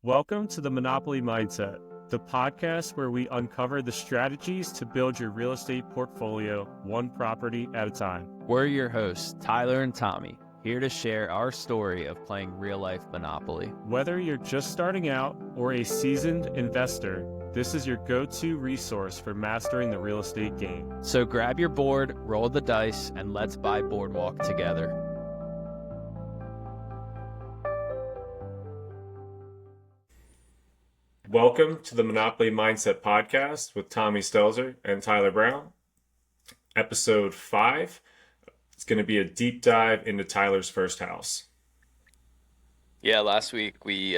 Welcome to the Monopoly Mindset, the podcast where we uncover the strategies to build your real estate portfolio one property at a time. We're your hosts, Tyler and Tommy, here to share our story of playing real-life Monopoly. Whether you're just starting out or a seasoned investor, this is your go-to resource for mastering the real estate game. So grab your board, roll the dice, and let's buy Boardwalk together. Welcome to the Monopoly Mindset podcast with Tommy Stelzer and Tyler Brown. Episode 5. It's going to be a deep dive into Tyler's first house. Yeah, last week we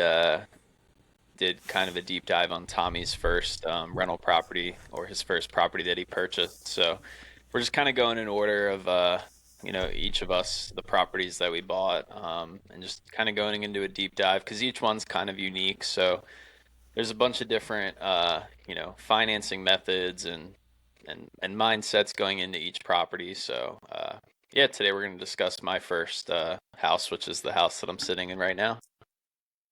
did kind of a deep dive on Tommy's first rental property, or his first property that he purchased. So we're just kind of going in order of each of us, the properties that we bought, and just kind of going into a deep dive because each one's kind of unique. So there's a bunch of different financing methods and mindsets going into each property. So today we're going to discuss my first house, which is the house that I'm sitting in right now.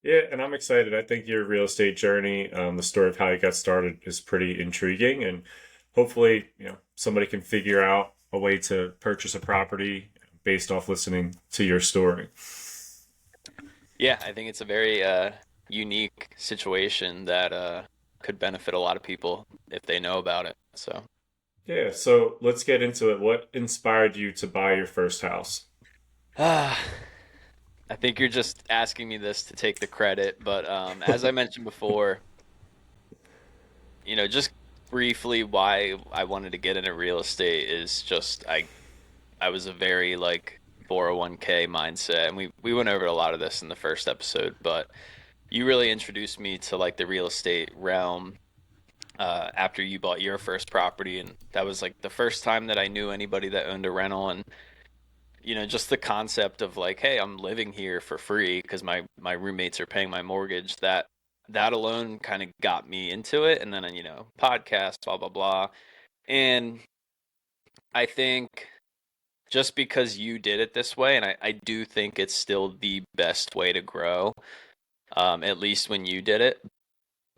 Yeah, and I'm excited. I think your real estate journey, the story of how you got started, is pretty intriguing, and hopefully, somebody can figure out a way to purchase a property based off listening to your story. Yeah, I think it's a very unique situation that could benefit a lot of people if they know about it. So yeah, so let's get into it. What inspired you to buy your first house? I think you're just asking me this to take the credit, but as I mentioned before, just briefly why I wanted to get into real estate is just I was a very 401k mindset, and we went over a lot of this in the first episode, but you really introduced me to the real estate realm after you bought your first property, and that was the first time that I knew anybody that owned a rental. And just the concept of hey, I'm living here for free because my roommates are paying my mortgage, that alone kind of got me into it. And then podcast, blah blah blah. And I think just because you did it this way, and I do think it's still the best way to grow, at least when you did it.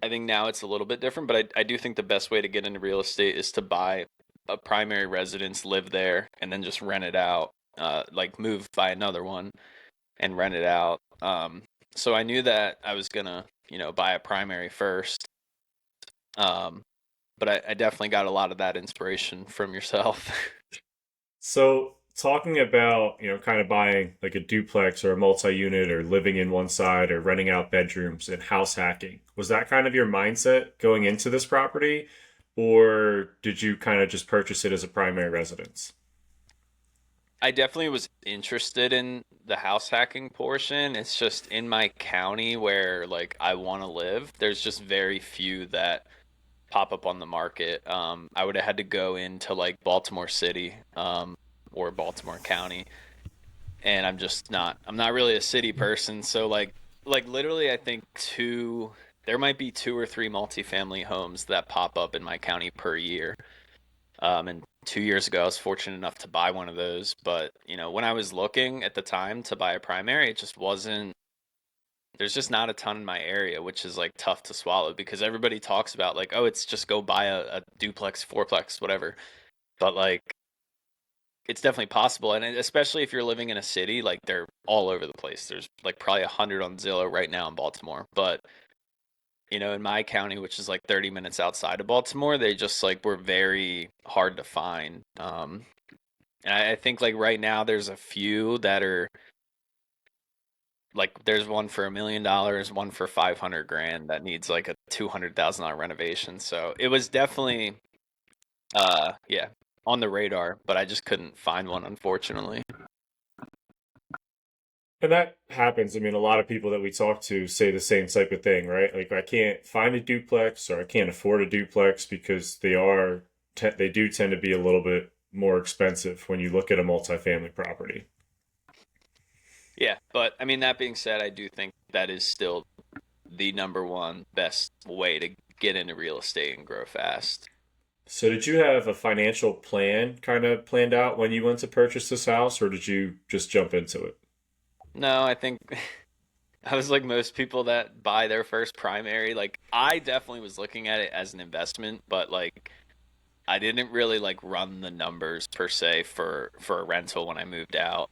I think now it's a little bit different, but I do think the best way to get into real estate is to buy a primary residence, live there, and then just rent it out. Move, buy another one, and rent it out. So I knew that I was gonna, buy a primary first. But I definitely got a lot of that inspiration from yourself. So talking about, kind of buying like a duplex or a multi-unit or living in one side or renting out bedrooms and house hacking, was that kind of your mindset going into this property? Or did you kind of just purchase it as a primary residence? I definitely was interested in the house hacking portion. It's just in my county where I want to live, there's just very few that pop up on the market. I would have had to go into Baltimore City, or Baltimore County, and I'm not really a city person. So literally I think there might be 2 or 3 multifamily homes that pop up in my county per year. And 2 years ago, I was fortunate enough to buy one of those. But, when I was looking at the time to buy a primary, it just wasn't, there's just not a ton in my area, which is tough to swallow because everybody talks about oh, it's just go buy a duplex, fourplex, whatever. But it's definitely possible. And especially if you're living in a city, they're all over the place. There's probably 100 on Zillow right now in Baltimore. But in my county, which is 30 minutes outside of Baltimore, they just were very hard to find. And I think right now there's a few that are there's one for $1 million, one for 500 grand that needs a $200,000 renovation. So it was definitely, on the radar, but I just couldn't find one, unfortunately. And that happens. I mean, a lot of people that we talk to say the same type of thing, right? I can't find a duplex or I can't afford a duplex because they do tend to be a little bit more expensive when you look at a multifamily property. Yeah, but I mean, that being said, I do think that is still the number one best way to get into real estate and grow fast. So did you have a financial plan kind of planned out when you went to purchase this house, or did you just jump into it? No, I think I was like most people that buy their first primary. Like I definitely was looking at it as an investment, but like I didn't really like run the numbers per se for a rental when I moved out.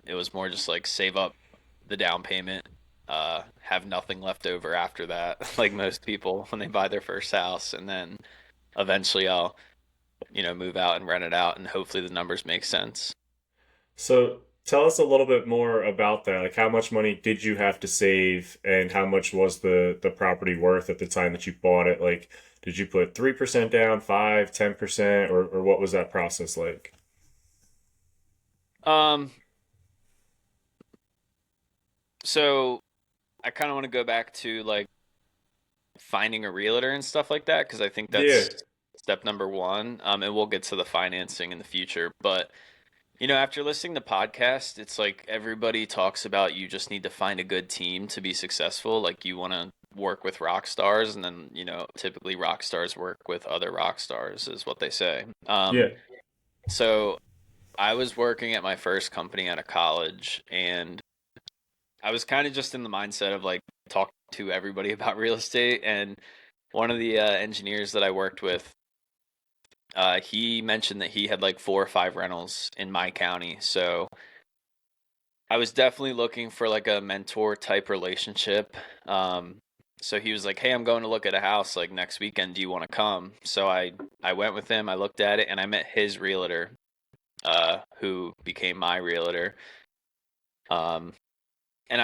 It was more just like save up the down payment, have nothing left over after that, like most people when they buy their first house, and then eventually I'll, move out and rent it out, and hopefully the numbers make sense. So tell us a little bit more about that. Like how much money did you have to save and how much was the property worth at the time that you bought it? Like did you put 3% down, 5, 10%, or what was that process like? Um, so I kind of want to go back to like finding a realtor and stuff like that because I think Yeah. that's step number one. And we'll get to the financing in the future, but after listening to podcasts, it's like everybody talks about you just need to find a good team to be successful. Like you want to work with rock stars, and then typically rock stars work with other rock stars, is what they say. Yeah. So I was working at my first company out of college, and I was kind of just in the mindset of like talk to everybody about real estate. And one of the engineers that I worked with, he mentioned that he had like 4 or 5 rentals in my county. So I was definitely looking for like a mentor type relationship. Um, so he was like, "Hey, I'm going to look at a house like next weekend. Do you want to come?" So I went with him. I looked at it, and I met his realtor, who became my realtor. Um, and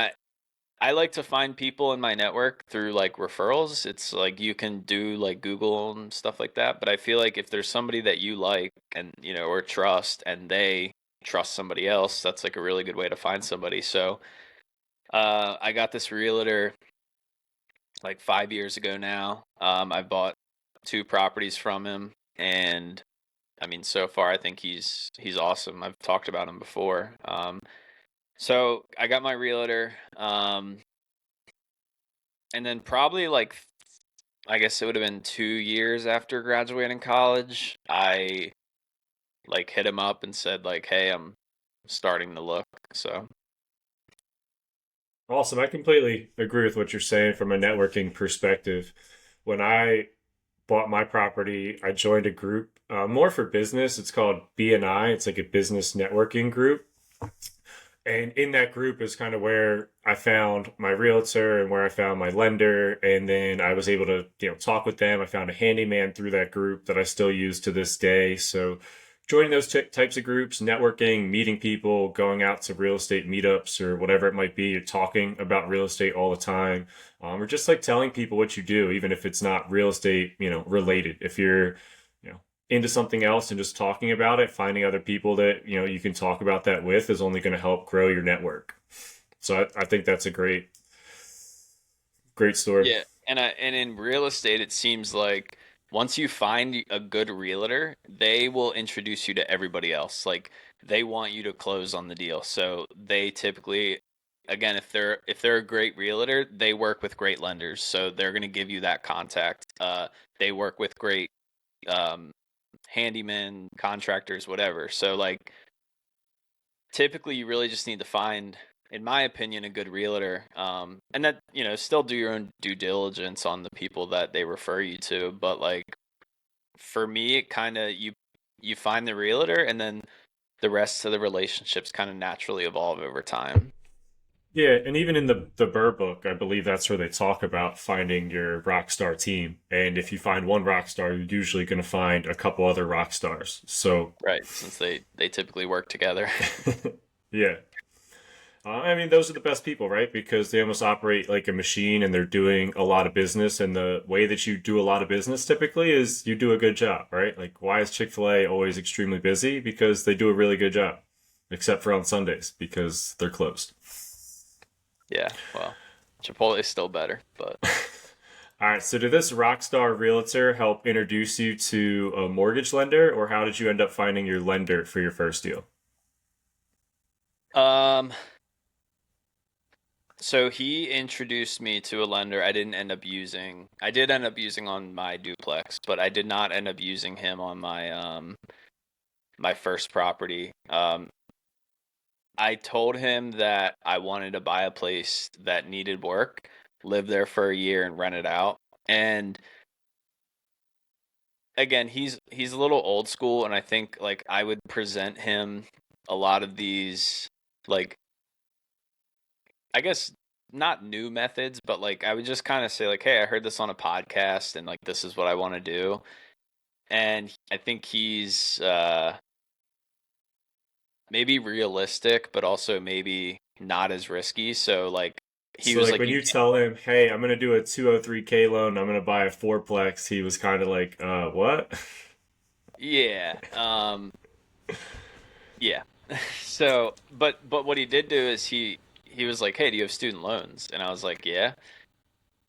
I like to find people in my network through like referrals. It's like you can do like Google and stuff like that, but I feel like if there's somebody that you like and or trust, and they trust somebody else, that's like a really good way to find somebody. So I got this realtor like 5 years ago now. I bought 2 properties from him, and I mean, so far I think he's awesome. I've talked about him before. So I got my realtor, and then probably like I guess it would have been 2 years after graduating college, I like hit him up and said like, "Hey, I'm starting to look." So Awesome. I completely agree with what you're saying from a networking perspective. When I bought my property, I joined a group more for business. It's called BNI. It's like a business networking group. And in that group is kind of where I found my realtor and where I found my lender. And then I was able to, talk with them. I found a handyman through that group that I still use to this day. So joining those types of groups, networking, meeting people, going out to real estate meetups or whatever it might be, you're talking about real estate all the time, or just like telling people what you do, even if it's not real estate, related. If you're, you know, into something else and just talking about it, finding other people that you can talk about that with is only going to help grow your network. So I think that's a great story. yeah, and in real estate, it seems like once you find a good realtor, they will introduce you to everybody else. Like they want you to close on the deal. So they typically, again, if they're a great realtor, they work with great lenders. So they're going to give you that contact. They work with great um, handymen, contractors, whatever. So like typically you really just need to find, in my opinion, a good realtor, and that still do your own due diligence on the people that they refer you to. But like for me, it kind of you find the realtor, and then the rest of the relationships kind of naturally evolve over time. Yeah, and even in the Burr book, I believe that's where they talk about finding your rock star team. And if you find one rock star, you're usually going to find a couple other rock stars. So, Right, since they typically work together. yeah. I mean, those are the best people, right? Because they almost operate like a machine and they're doing a lot of business. And the way that you do a lot of business typically is you do a good job, right? Like, why is Chick-fil-A always extremely busy? Because they do a really good job, except for on Sundays because they're closed. Yeah, well, Chipotle is still better, but All right, so did this Rockstar Realtor help introduce you to a mortgage lender, or how did you end up finding your lender for your first deal? um so he introduced me to a lender I didn't end up using. I did end up using on my duplex, but I did not end up using him on my my first property. I told him that I wanted to buy a place that needed work, live there for a year and rent it out. And again, he's a little old school, and I think like I would present him a lot of these, like, I guess not new methods, but like I would just kind of say like, "Hey, I heard this on a podcast and like this is what I want to do." And I think he's maybe realistic, but also maybe not as risky. So like he So was like like, when "You you can't." tell him, "Hey, I'm gonna do a 203K loan, I'm gonna buy a fourplex," he was kind of like, what?" Yeah. Yeah. So, but what he did do is he was like, "Hey, do you have student loans?" And I was like, "Yeah."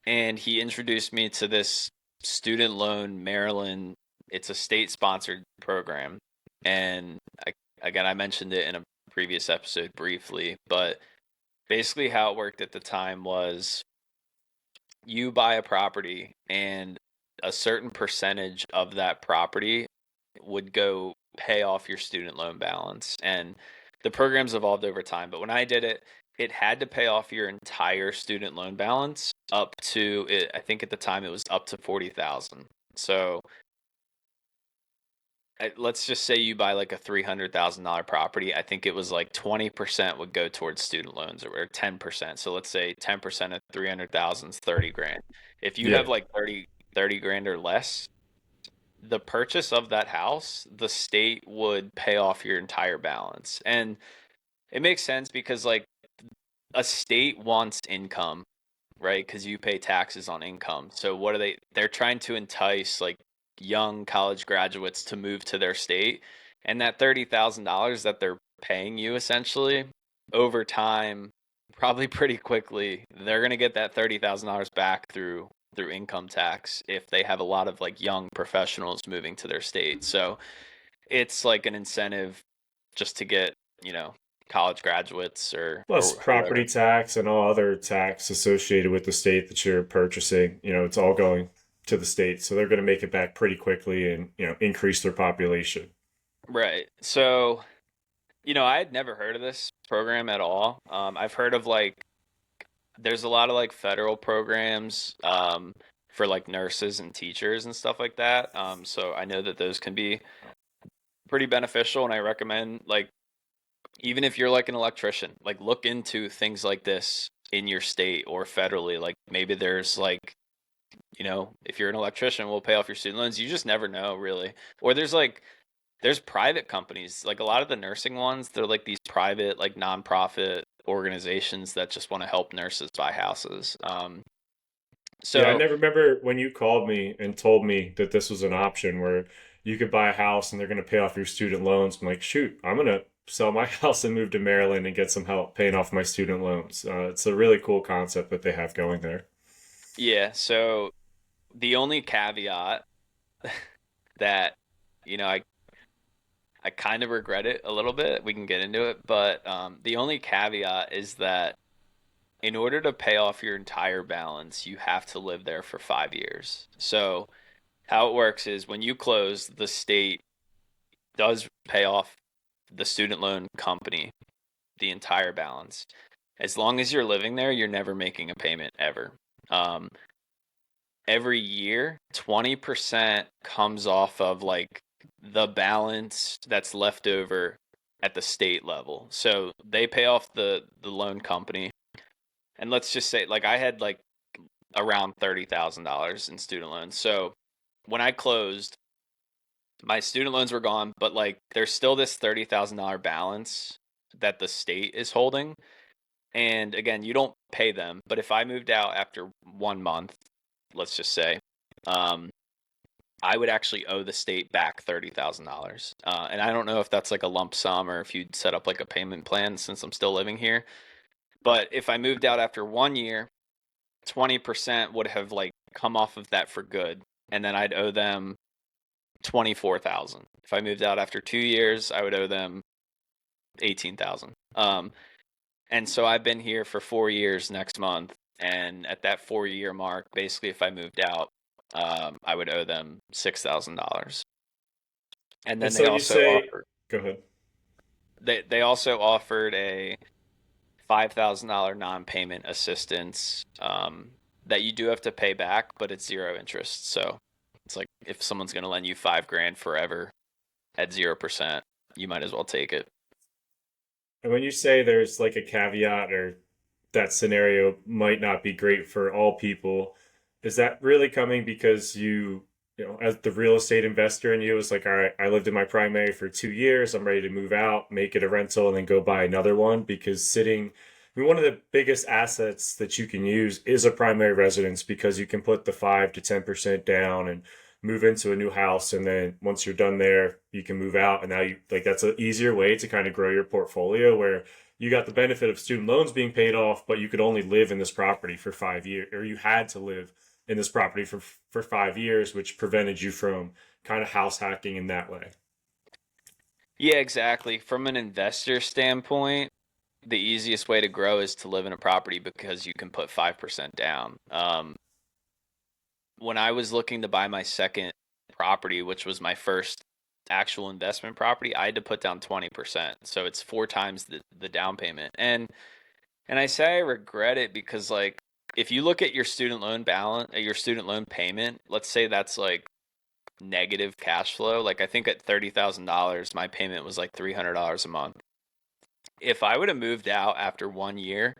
And he introduced me to this student loan Maryland. It's a state sponsored program, and again, I mentioned it in a previous episode briefly, but basically how it worked at the time was you buy a property and a certain percentage of that property would go pay off your student loan balance. And the program's evolved over time, but when I did it, it had to pay off your entire student loan balance up to it. I think at the time it was up to 40,000. So let's just say you buy like a $300,000 property. I think it was like 20% would go towards student loans, or 10%. So let's say 10% of 300,000 is 30 grand. If you Yeah. have like thirty grand or less, the purchase of that house, the state would pay off your entire balance. And it makes sense because like a state wants income, right? Because you pay taxes on income. So what are they? They're trying to entice like young college graduates to move to their state, and that $30,000 that they're paying you essentially over time, probably pretty quickly, they're gonna get that $30,000 back through income tax if they have a lot of like young professionals moving to their state. So it's like an incentive just to get, you know, college graduates Plus or property whoever. tax and all other tax associated with the state that you're purchasing, it's all going to the state. So they're going to make it back pretty quickly and, increase their population. Right. So, I had never heard of this program at all. I've heard of like there's a lot of like federal programs for like nurses and teachers and stuff like that. So I know that those can be pretty beneficial, and I recommend like even if you're like an electrician, like look into things like this in your state or federally. Like maybe there's like, if you're an electrician, we'll pay off your student loans. You just never know, really. Or there's private companies, like a lot of the nursing ones, they're like these private, like nonprofit organizations that just want to help nurses buy houses. Yeah, I So never remember when you called me and told me that this was an option where you could buy a house and they're going to pay off your student loans. I'm like, shoot, I'm going to sell my house and move to Maryland and get some help paying off my student loans. It's a really cool concept that they have going there. yeah, so the only caveat that, you know, I kind of regret it a little bit. We can get into it, but the only caveat is that in order to pay off your entire balance, you have to live there for 5 years. So how it works is when you close, the state does pay off the student loan company the entire balance. As long as you're living there, you're never making a payment ever. Um, every year, 20% comes off of like the balance that's left over at the state level. So they pay off the loan company. And let's just say like I had like around $30,000 in student loans. So when I closed, my student loans were gone, but like there's still this $30,000 balance that the state is holding. And again, you don't pay them, but if I moved out after 1 month, let's just say, um, I would actually owe the state back $30,000. And I don't know if that's like a lump sum or if you'd set up like a payment plan since I'm still living here. But if I moved out after 1 year, 20% would have like come off of that for good. And then I'd owe them 24,000. If I moved out after 2 years, I would owe them 18,000. And so I've been here for 4 years next month. And at that 4 year mark, basically, if I moved out, I would owe them $6,000. And And then they so you also say, offer, go ahead. They also offered a $5,000 non-payment assistance that you do have to pay back, but it's zero interest. So it's like if someone's going to lend you 5 grand forever at 0%, you might as well take it. And when you say there's like a caveat or that scenario might not be great for all people, is that really coming because as the real estate investor in you is like, all right, I lived in my primary for 2 years, I'm ready to move out, make it a rental, and then go buy another one? Because I mean, one of the biggest assets that you can use is a primary residence because you can put the 5 to 10% down and move into a new house, and then once you're done there you can move out, and now you like that's an easier way to kind of grow your portfolio where you got the benefit of student loans being paid off, but you could only live in this property for 5 years, or you had to live in this property for 5 years, which prevented you from kind of house hacking in that way. Yeah, exactly. From an investor standpoint, the easiest way to grow is to live in a property because you can put 5% down. When I was looking to buy my second property, which was my first actual investment property, I had to put down 20%. So it's 4 times the down payment. And I say I regret it because like if you look at your student loan balance, your student loan payment, let's say that's like negative cash flow. Like I think at $30,000, my payment was like $300 a month. If I would have moved out after 1 year,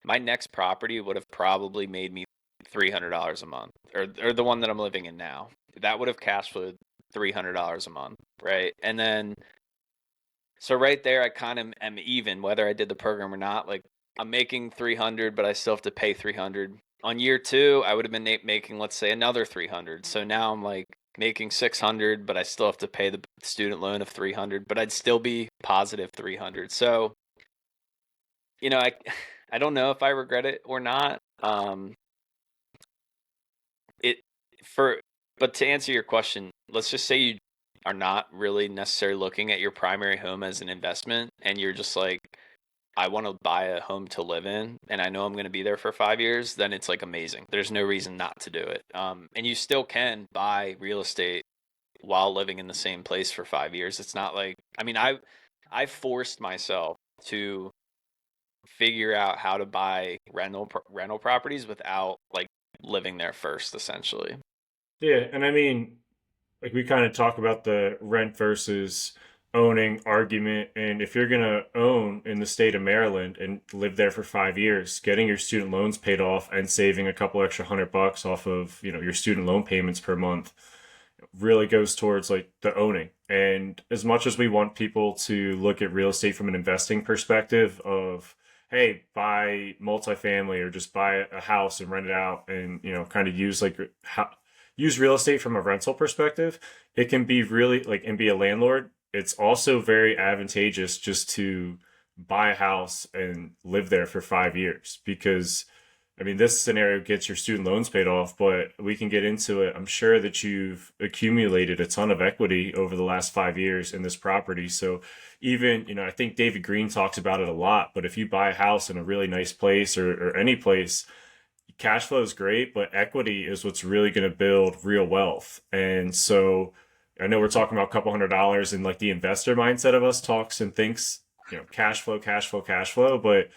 my next property would have probably made me $300 a month, or the one that I'm living in now. That would have cash flowed $300 a month, right? And then so right there, I kind of am even whether I did the program or not. Like I'm making 300, but I still have to pay 300. On year two, I would have been making, let's say, another 300. So now I'm like making 600, but I still have to pay the student loan of 300, but I'd still be positive 300. So, you know, I don't know if I regret it or not. It for but to answer your question, let's just say you are not really necessarily looking at your primary home as an investment and you're just like I want to buy a home to live in and I know I'm going to be there for 5 years, then it's like amazing. There's no reason not to do it. And you still can buy real estate while living in the same place for 5 years. It's not like I mean I forced myself to figure out how to buy rental properties without like living there first essentially. Yeah, and I mean, like we kind of talk about the rent versus owning argument, and if you're gonna own in the state of Maryland and live there for 5 years, getting your student loans paid off and saving a couple extra $100 off of your student loan payments per month really goes towards like the owning. And as much as we want people to look at real estate from an investing perspective of, hey, buy multifamily or just buy a house and rent it out, and kind of use real estate from a rental perspective, it can be really like and be a landlord. It's also very advantageous just to buy a house and live there for 5 years because I mean, this scenario gets your student loans paid off, but we can get into it. I'm sure that you've accumulated a ton of equity over the last 5 years in this property. So even, I think David Green talks about it a lot, but if you buy a house in a really nice place or any place, cash flow is great, but equity is what's really going to build real wealth. And so I know we're talking about a couple $100, and like the investor mindset of us talks and thinks, cash flow, cash flow, cash flow, but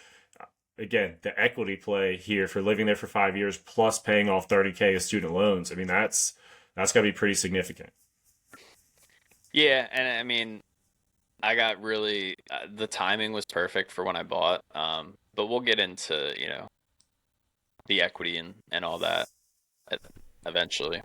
again, the equity play here for living there for 5 years plus paying off 30K of student loans. I mean, that's got to be pretty significant. Yeah, and I mean, I got really the timing was perfect for when I bought. But we'll get into, the equity and all that e- eventually.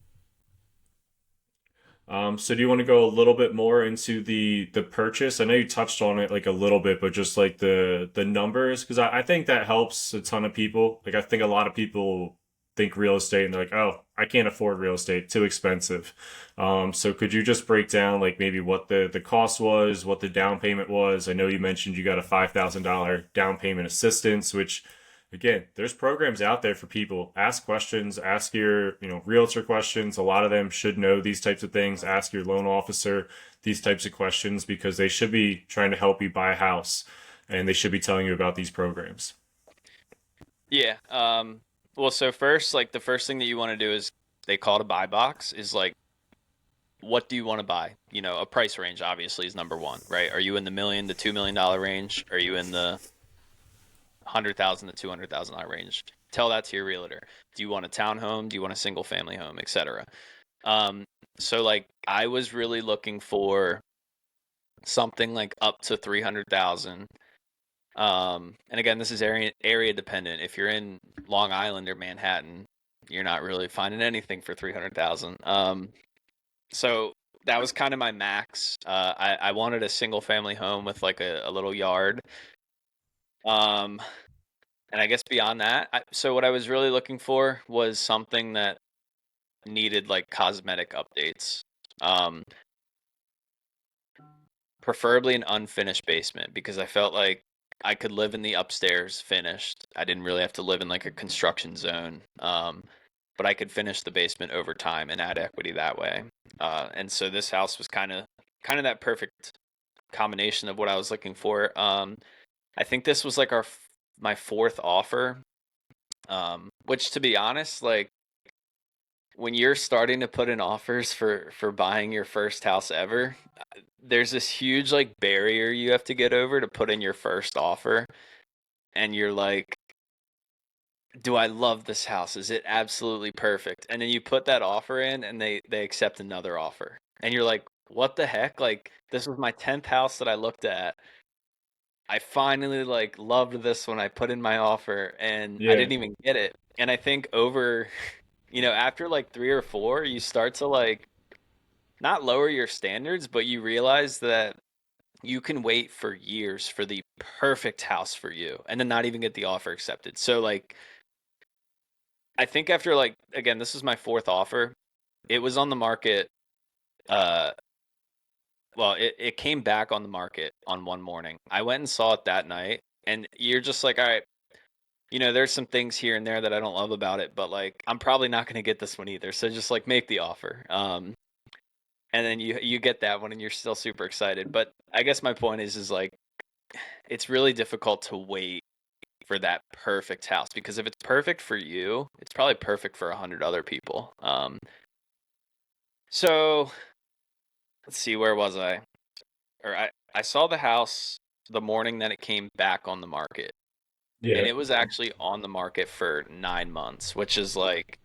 So do you want to go a little bit more into the purchase? I know you touched on it like a little bit, but just like the numbers, because I think that helps a ton of people. Like I think a lot of people think real estate and they're like, oh, I can't afford real estate, too expensive. So could you just break down like maybe what the cost was, what the down payment was? I know you mentioned you got a $5,000 down payment assistance, which again, there's programs out there for people. Ask questions, ask your, realtor questions. A lot of them should know these types of things. Ask your loan officer these types of questions because they should be trying to help you buy a house and they should be telling you about these programs. Yeah. Well, so first, like the first thing that you want to do is they call it a buy box is like what do you want to buy? You know, a price range obviously is number one, right? Are you in the million to $2 million range? Are you in the 100,000 to $200,000 range? Tell that to your realtor. Do you want a townhome? Do you want a single family home, etc.? Um, so like I was really looking for something like up to 300,000. And again, this is area dependent. If you're in Long Island or Manhattan, you're not really finding anything for 300,000. So that was kind of my max. I wanted a single family home with like a little yard. Um, and I guess beyond that, so what I was really looking for was something that needed like cosmetic updates. Um, Preferably an unfinished basement because I felt like I could live in the upstairs finished. I didn't really have to live in like a construction zone. But I could finish the basement over time and add equity that way. And so this house was kind of that perfect combination of what I was looking for. I think this was like my fourth offer. Which to be honest, like when you're starting to put in offers for buying your first house ever, there's this huge like barrier you have to get over to put in your first offer, and you're like, do I love this house? Is it absolutely perfect? And then you put that offer in and they accept another offer. And you're like, what the heck? Like this was my 10th house that I looked at. I finally like loved this when I put in my offer and I Yeah. didn't even get it. And I think over, after like 3 or 4, you start to like not lower your standards, but you realize that you can wait for years for the perfect house for you and then not even get the offer accepted. So like I think after like again, this is my fourth offer. It was on the market uh well, it came back on the market on one morning. I went and saw it that night and you're just like, all right, there's some things here and there that I don't love about it, but like I'm probably not going to get this one either. So just like make the offer. And then you get that one and you're still super excited. But I guess my point is like it's really difficult to wait for that perfect house because if it's perfect for you, it's probably perfect for 100 other people. So let's see, where was I? Or I saw the house the morning that it came back on the market, and Yeah. it was actually on the market for 9 months, which is like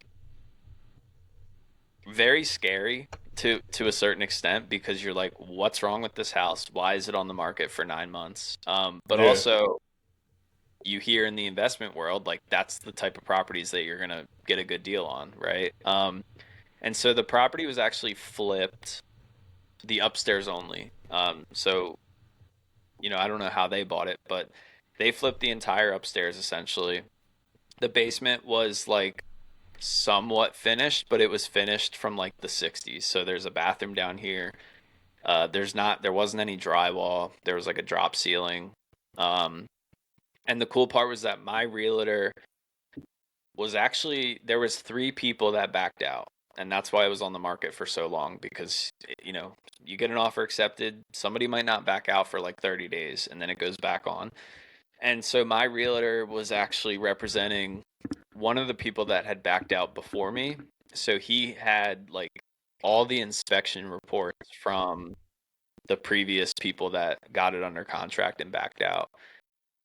very scary to a certain extent because you're like, what's wrong with this house? Why is it on the market for 9 months? But Yeah. also you hear in the investment world, like that's the type of properties that you're gonna get a good deal on, right? And so the property was actually flipped, the upstairs only. So I don't know how they bought it, but they flipped the entire upstairs essentially. The basement was like somewhat finished, but it was finished from like the 60s. So there's a bathroom down here. There wasn't any drywall. There was like a drop ceiling. Um, and the cool part was that my realtor was actually there was 3 people that backed out, and that's why it was on the market for so long because you get an offer accepted, somebody might not back out for like 30 days and then it goes back on. And so my realtor was actually representing one of the people that had backed out before me. So he had like all the inspection reports from the previous people that got it under contract and backed out.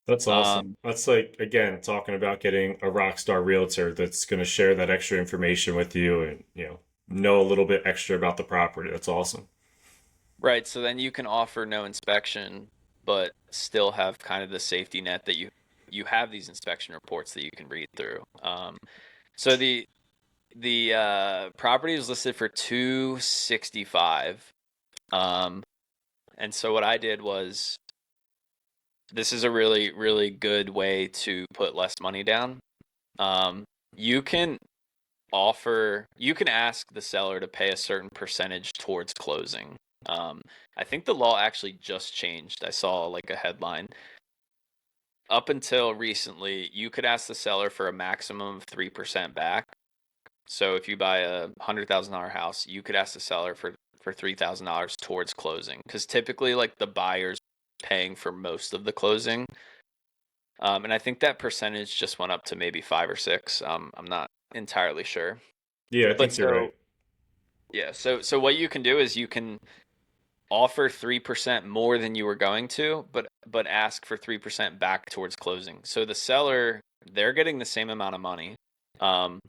That's awesome. Um, That's like, again, talking about getting a rock star realtor that's going to share that extra information with you and, know a little bit extra about the property. That's awesome. right. So then you can offer no inspection, but still have kind of the safety net that you have these inspection reports that you can read through. So the property was listed for 265. Um, and so what I did was this is a really, really good way to put less money down. Um, you can you can ask the seller to pay a certain percentage towards closing. Um, I think the law actually just changed. I saw like a headline. Up until recently, you could ask the seller for a maximum of 3% back. So if you buy a $100,000 house, you could ask the seller for $3,000 towards closing because typically like the buyer's paying for most of the closing. And I think that percentage just went up to maybe 5 or 6. I'm not entirely sure. Yeah, I But think you're right. Yeah. So what you can do is you can offer 3% more than you were going to, but ask for 3% back towards closing. So the seller, they're getting the same amount of money, um,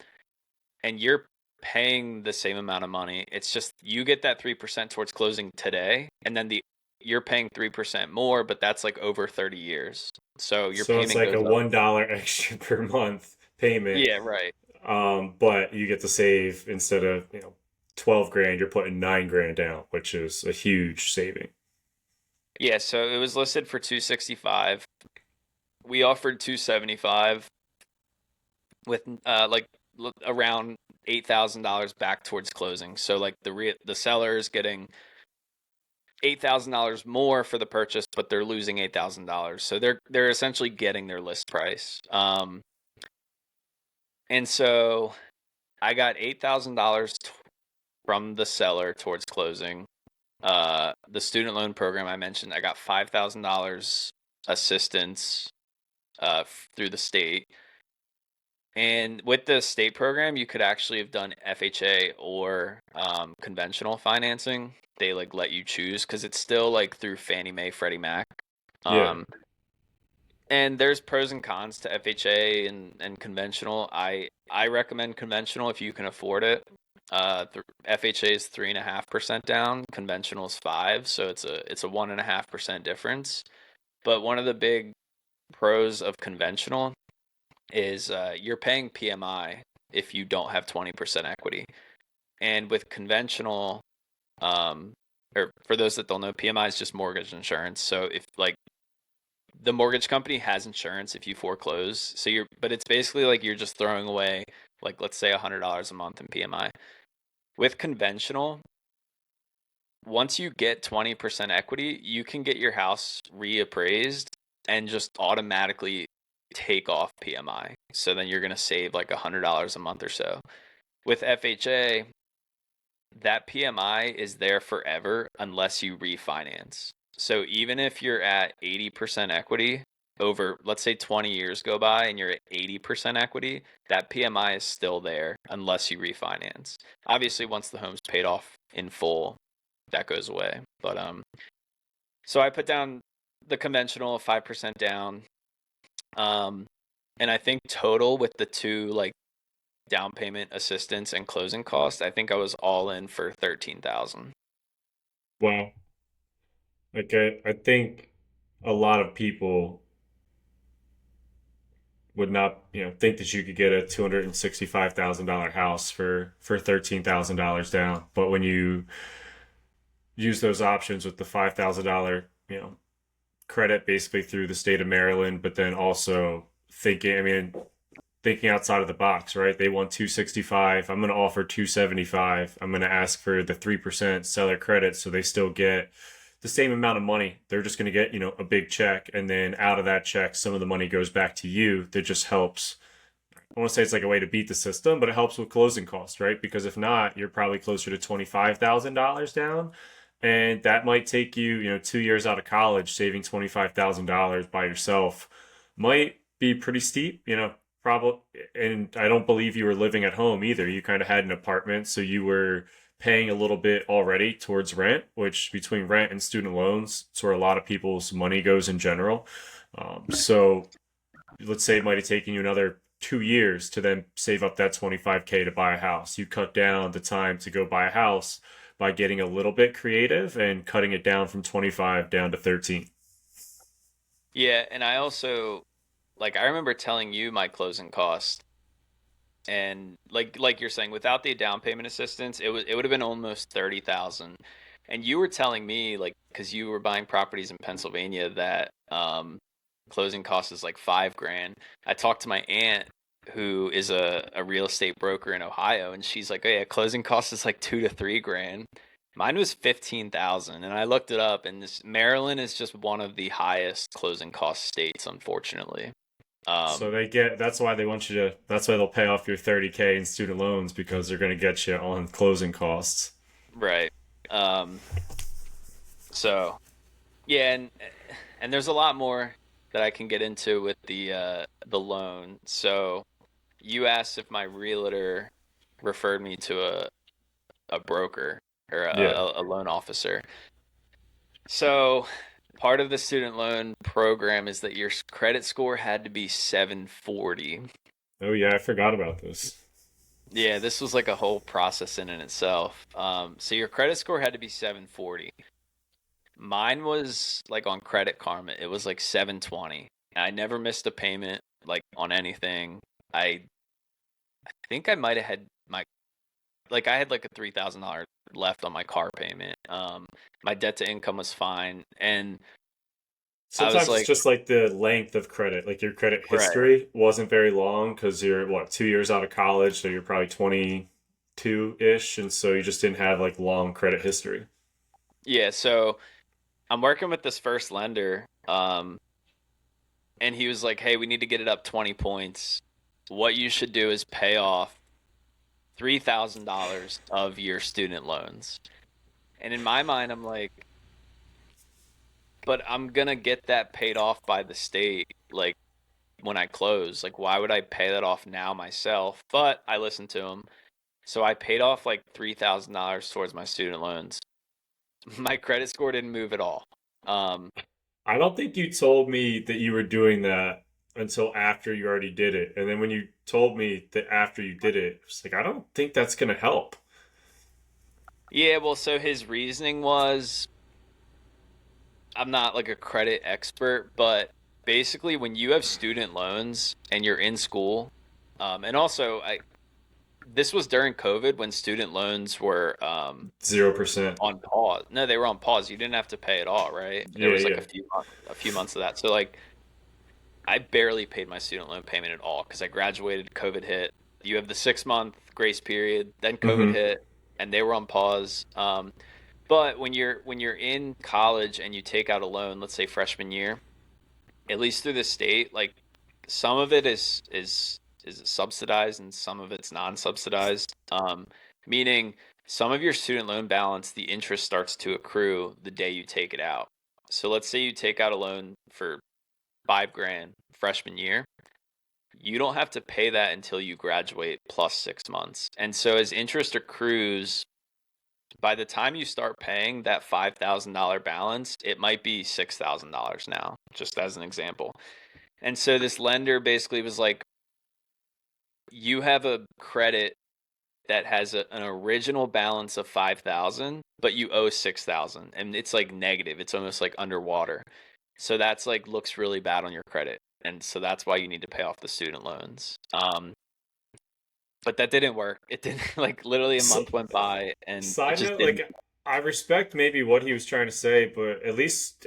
and you're paying the same amount of money. It's just you get that 3% towards closing today, and then the you're paying 3% more, but that's like over 30 years. So your So it's payment like a goes up. $1 extra per month payment, Yeah, right. but you get to save instead of 12 grand, you're putting 9 grand down, which is a huge saving. Yeah, so it was listed for 265. We offered 275 with around $8,000 back towards closing. So like the seller is getting $8,000 more for the purchase, but they're losing $8,000. So they're essentially getting their list price. And so I got $8,000 from the seller towards closing. The student loan program I mentioned, I got $5,000 assistance through the state. And with the state program, you could actually have done FHA or conventional financing. They like let you choose because it's still like through Fannie Mae, Freddie Mac. Yeah. Um, and there's pros and cons to FHA and conventional. I recommend conventional if you can afford it. FHA is 3.5% down, conventional is 5, so it's a 1.5% difference. But one of the big pros of conventional is you're paying PMI if you don't have 20% equity. And with conventional, um, or for those that don't know, PMI is just mortgage insurance. So if like the mortgage company has insurance if you foreclose, so but it's basically like you're just throwing away like let's say $100 a month in PMI. With conventional, once you get 20% equity, you can get your house reappraised and just automatically take off PMI. So then you're going to save like $100 a month or so. With FHA, that PMI is there forever unless you refinance. So even if you're at 80% equity over, let's say 20 years go by and you're at 80% equity, that PMI is still there unless you refinance. Obviously, once the home's paid off in full, that goes away. But so I put down the conventional 5% down. Um, and I think total with the two like down payment assistance and closing costs, I think I was all in for 13,000. Wow. Like I think a lot of people would not, think that you could get a $265,000 house for $13,000 down. But when you use those options with the $5,000, credit basically through the state of Maryland, but then also thinking outside of the box, right? They want 265. I'm going to offer 275. I'm going to ask for the 3% seller credit so they still get the same amount of money. They're just going to get, a big check. And then out of that check, some of the money goes back to you. That just helps. I want to say it's like a way to beat the system, but it helps with closing costs, right? Because if not, you're probably closer to $25,000 down. And that might take you, 2 years out of college, saving $25,000 by yourself might be pretty steep, probably. And I don't believe you were living at home either. You kind of had an apartment, so you were paying a little bit already towards rent, which between rent and student loans, it's where a lot of people's money goes in general. So let's say it might have taken you another 2 years to then save up that 25K to buy a house. You cut down the time to go buy a house by getting a little bit creative and cutting it down from 25 down to 13. Yeah, and I also like I remember telling you my closing cost and like you're saying without the down payment assistance, it would have been almost 30,000. And you were telling me like cuz you were buying properties in Pennsylvania that closing cost is like 5 grand. I talked to my aunt who is a real estate broker in Ohio and she's like, "Oh yeah, closing cost is like 2 to 3 grand." Mine was 15,000 and I looked it up and this Maryland is just one of the highest closing cost states unfortunately. So Um that's why they want you to, that's why they'll pay off your 30K in student loans because they're going to get you on closing costs. right. Um so yeah, and there's a lot more that I can get into with the loan. So you asked if my realtor referred me to a broker or Yeah. a loan officer. So part of the student loan program is that your credit score had to be 740. Oh yeah, I forgot about this. Yeah, this was like a whole process in and itself. So your credit score had to be 740. Mine was like on Credit Karma, it was like 720. I never missed a payment like on anything. I think I might have had my like I had like a $3,000 left on my car payment. My debt to income was fine, and I was Sometimes it's like, just like the length of credit. Like your credit right, history wasn't very long because you're what 2 years out of college, so you're probably 22 ish, and so you just didn't have like long credit history. yeah. So I'm working with this first lender, and he was like, "Hey, we need to get it up 20 points. What you should do is pay off $3,000 of your student loans." And in my mind, I'm like, "But I'm gonna get that paid off by the state, like when I close. Like, why would I pay that off now myself?" But I listened to him, so I paid off like $3,000 towards my student loans. My credit score didn't move at all. Um, I don't think you told me that you were doing that until after you already did it. And then when you told me that after you did it, it's like, I don't think that's going to help. yeah, well, so his reasoning was I'm not like a credit expert, but basically when you have student loans and you're in school, and also I this was during COVID when student loans were 0%. on pause. No, they were on pause. You didn't have to pay at all, right? There Yeah, was like yeah. a few months of that. So like I barely paid my student loan payment at all because I graduated, COVID hit. You have the 6 month grace period, then COVID Mm-hmm. hit, and they were on pause. But when you're in college and you take out a loan, let's say freshman year, at least through the state, like some of it is subsidized and some of it's non-subsidized. Meaning some of your student loan balance, the interest starts to accrue the day you take it out. So let's say you take out a loan for 5 grand freshman year. You don't have to pay that until you graduate plus 6 months. And so as interest accrues, by the time you start paying that $5,000 balance, it might be $6,000 now, just as an example. And so this lender basically was like, you have a credit that has an original balance of 5,000, but you owe 6,000, and it's like negative. It's almost like underwater. So that's like looks really bad on your credit, and so that's why you need to pay off the student loans. But that didn't work. It didn't like literally a So, month went by, and it side just note, didn't. like, I respect maybe what he was trying to say, but at least,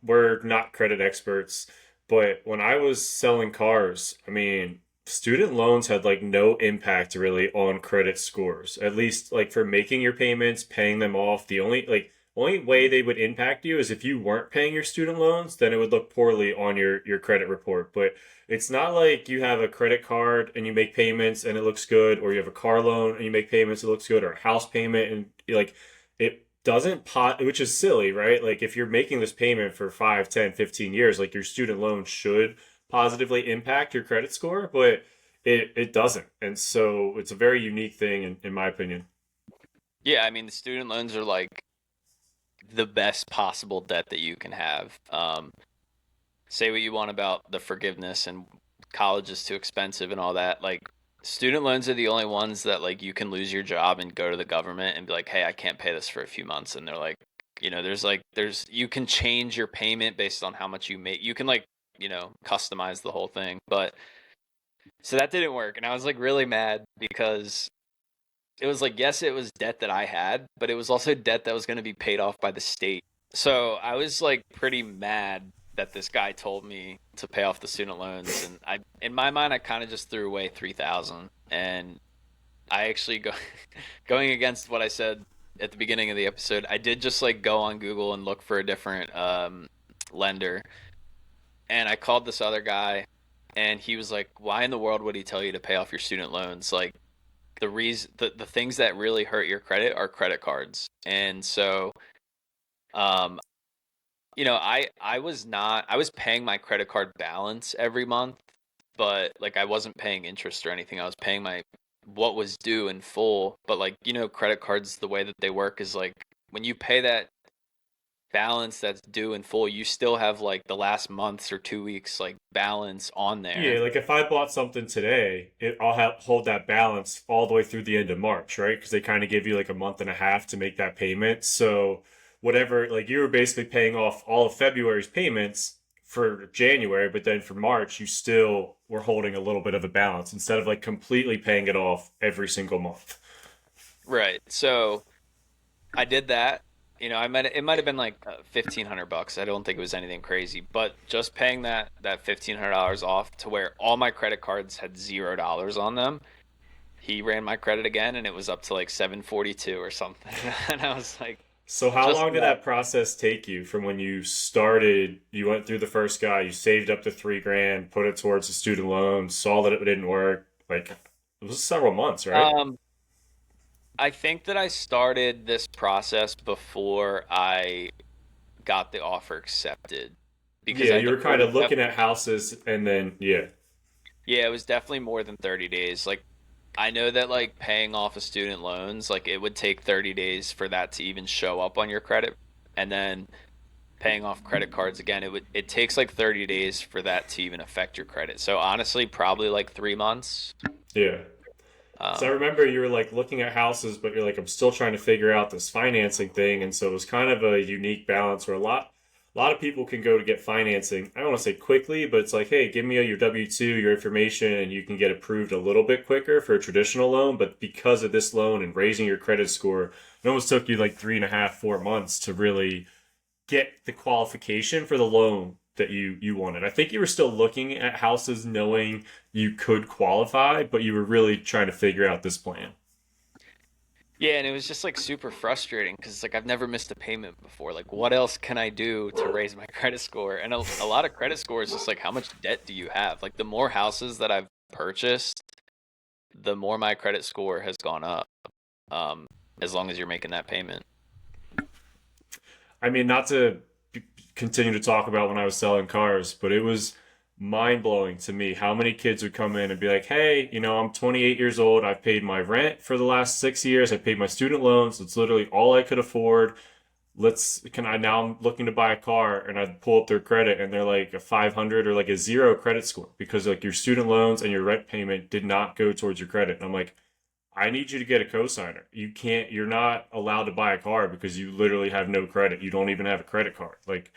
we're not credit experts. But when I was selling cars, I mean, student loans had like no impact really on credit scores. At least, like, for making your payments, paying them off. The only way they would impact you is if you weren't paying your student loans, then it would look poorly on your credit report. But it's not like you have a credit card and you make payments and it looks good, or you have a car loan and you make payments, it looks good, or a house payment and like it doesn't pot, which is silly, right? Like if you're making this payment for 5, 10, 15 years, like your student loan should positively impact your credit score, but it doesn't. And so it's a very unique thing in my opinion. Yeah, I mean the student loans are like the best possible debt that you can have. Say what you want about the forgiveness and college is too expensive and all that. Like student loans are the only ones that like you can lose your job and go to the government and be like, "Hey, I can't pay this for a few months." And they're like, there's you can change your payment based on how much you make. You can like, customize the whole thing. But so that didn't work and I was like really mad because it was like, yes, it was debt that I had, but it was also debt that was going to be paid off by the state. So I was like pretty mad that this guy told me to pay off the student loans, and in my mind, I kind of just threw away 3,000, and I actually going against what I said at the beginning of the episode. I did just like go on Google and look for a different lender, and I called this other guy, and he was like, "Why in the world would he tell you to pay off your student loans? Like the things that really hurt your credit are credit cards." And so um I was paying my credit card balance every month, but like I wasn't paying interest or anything. I was paying what was due in full. But like, credit cards, the way that they work is like when you pay that balance that's due in full, you still have like the last months or 2 weeks like balance on Yeah, there. like if I bought something today, I'll have hold that balance all the way through the end of March, right? Because they kind of give you like a month and a half to make that payment. So whatever, like you were basically paying off all of February's payments for January, but then for March, you still were holding a little bit of a balance instead of like completely paying it off every single month. Right. So I did that. It might have been like $1,500. I don't think it was anything crazy, but just paying that $1,500 off to where all my credit cards had $0 on them. He ran my credit again, and it was up to like 742 or something. And I was like, So how just long did that. that process take you from when you started? You went through the first guy, you saved up to 3 grand, put it towards the student loan, saw that it didn't work. Like it was several months, right? Um, I think that I started this process before I got the offer accepted because Yeah, I you know were it kind was of looking at houses and then yeah. yeah, it was definitely more than 30 days. Like I know that like paying off a student loans, like it would take 30 days for that to even show up on your credit. And then paying off credit cards again, it takes like 30 days for that to even affect your credit. So honestly, probably like 3 months. Yeah. So I Um, remember you were like looking at houses, but you're like, I'm still trying to figure out this financing thing. And so it was kind of a unique balance where a lot of people can go to get financing. I don't want to say quickly, but it's like, hey, give me your W-2, your information, and you can get approved a little bit quicker for a traditional loan. But because of this loan and raising your credit score, it almost took you like 3.5, 4 months to really get the qualification for the loan that you wanted. I think you were still looking at houses knowing you could qualify, but you were really trying to figure out this plan. yeah, and it was just like super frustrating because like I've never missed a payment before. Like, what else can I do to raise my credit score? And a lot of credit score is just like how much debt do you have? Like, the more houses that I've purchased, the more my credit score has gone up. Um, as long as you're making that payment. I mean, not to continue to talk about when I was selling cars, but it was mind blowing to me how many kids would come in and be like, hey, I'm 28 years old. I've paid my rent for the last 6 years. I paid my student loans. It's literally all I could afford. Can I now I'm looking to buy a car and I pull up their credit and they're like a 500 or like a zero credit score because like your student loans and your rent payment did not go towards your credit. And I'm like, I need you to get a cosigner. You're not allowed to buy a car because you literally have no credit. You don't even have a credit card. Like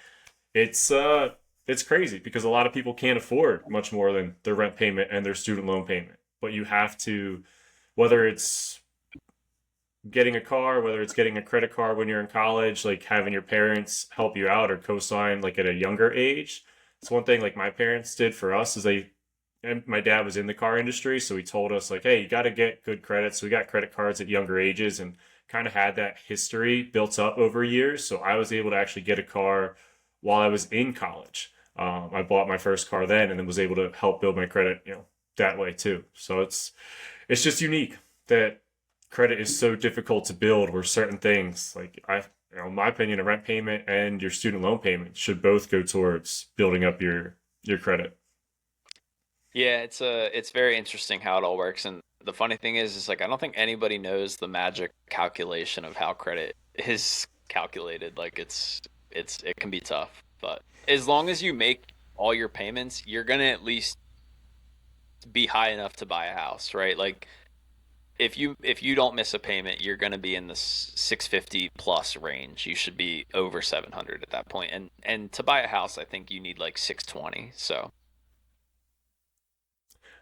it's crazy because a lot of people can't afford much more than their rent payment and their student loan payment. But you have to, whether it's getting a car, whether it's getting a credit card when you're in college, like having your parents help you out or co-sign like at a younger age. It's one thing like my parents did for us is and my dad was in the car industry, so he told us like, hey, you got to get good credit. So we got credit cards at younger ages and kind of had that history built up over years. So I was able to actually get a car while I was in college. I bought my first car then, and then was able to help build my credit, that way too. So it's just unique that credit is so difficult to build. Where certain things, like in my opinion, a rent payment and your student loan payment should both go towards building up your credit. Yeah, it's very interesting how it all works. And the funny thing is like I don't think anybody knows the magic calculation of how credit is calculated. Like it can be tough, but as long as you make all your payments, you're gonna at least be high enough to buy a house, right? Like if you don't miss a payment, you're gonna be in the 650 plus range. You should be over 700 at that point. And to buy a house, I think you need like 620. So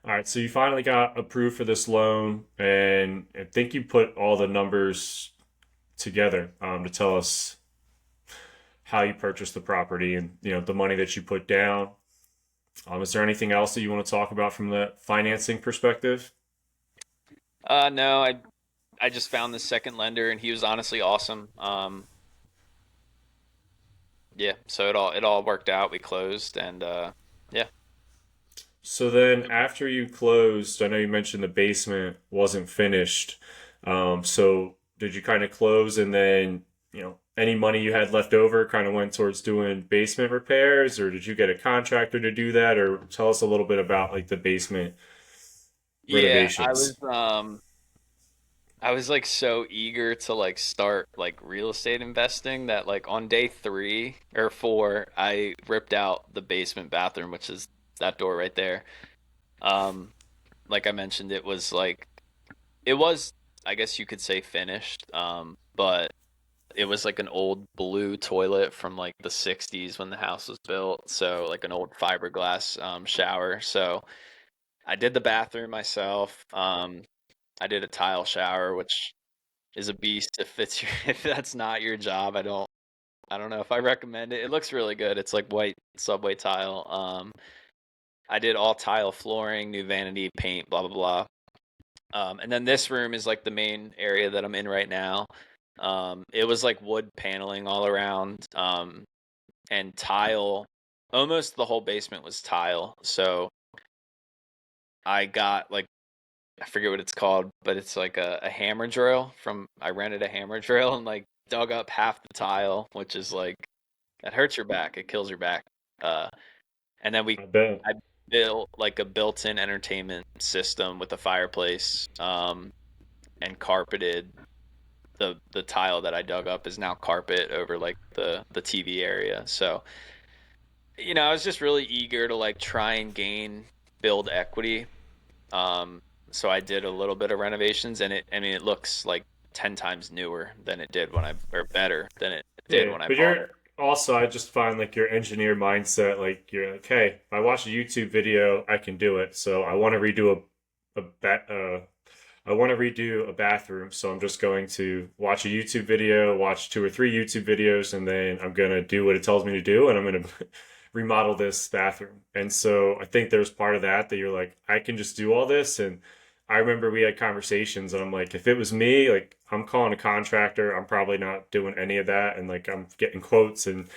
All right, so you finally got approved for this loan, and I think you put all the numbers together to tell us how you purchased the property and the money that you put down. Is there anything else that you want to talk about from the financing perspective? no, I just found this second lender and he was honestly awesome. Yeah, so it all worked out. We closed and yeah. So then, after you closed, I know you mentioned the basement wasn't finished. So did you kind of close and then any money you had left over kind of went towards doing basement repairs, or did you get a contractor to do that? Or tell us a little bit about like the basement Yeah, renovations? I was like so eager to like start like real estate investing that like on day 3 or 4, I ripped out the basement bathroom, which is that door right there. Um, like I mentioned, it was, I guess you could say, finished. But it was like an old blue toilet from like the 60s when the house was built. So like an old fiberglass shower. So I did the bathroom myself. I did a tile shower, which is a beast if that's not your job. I don't know if I recommend it. It looks really good. It's like white subway tile. I did all tile flooring, new vanity paint, blah blah blah. And then this room is like the main area that I'm in right now. It was like wood paneling all around, and tile. Almost the whole basement was tile. So I got like, I forget what it's called, but it's like a hammer drill from, I rented a hammer drill and like dug up half the tile, which is like, that hurts your back. It kills your back. Uh, and then I bet. I built like a built-in entertainment system with a fireplace, and carpeted the tile that I dug up is now carpet over like the TV area. So, I was just really eager to like try and build equity. Um, so I did a little bit of renovations, and I mean, it looks like 10 times newer than it did or better than it did Yeah, when I but bought you're it. also, I just find like your engineer mindset, like you're like, hey, if I watch a YouTube video, I can do it. So I want to redo a ba- I want to redo a bathroom, so I'm just going to watch a YouTube video, watch 2 or 3 YouTube videos, and then I'm gonna do what it tells me to do, and I'm gonna remodel this bathroom. And so I think there's part of that you're like, I can just do all this. And I remember we had conversations, and I'm like, if it was me, like I'm calling a contractor, I'm probably not doing any of that, and like I'm getting quotes and.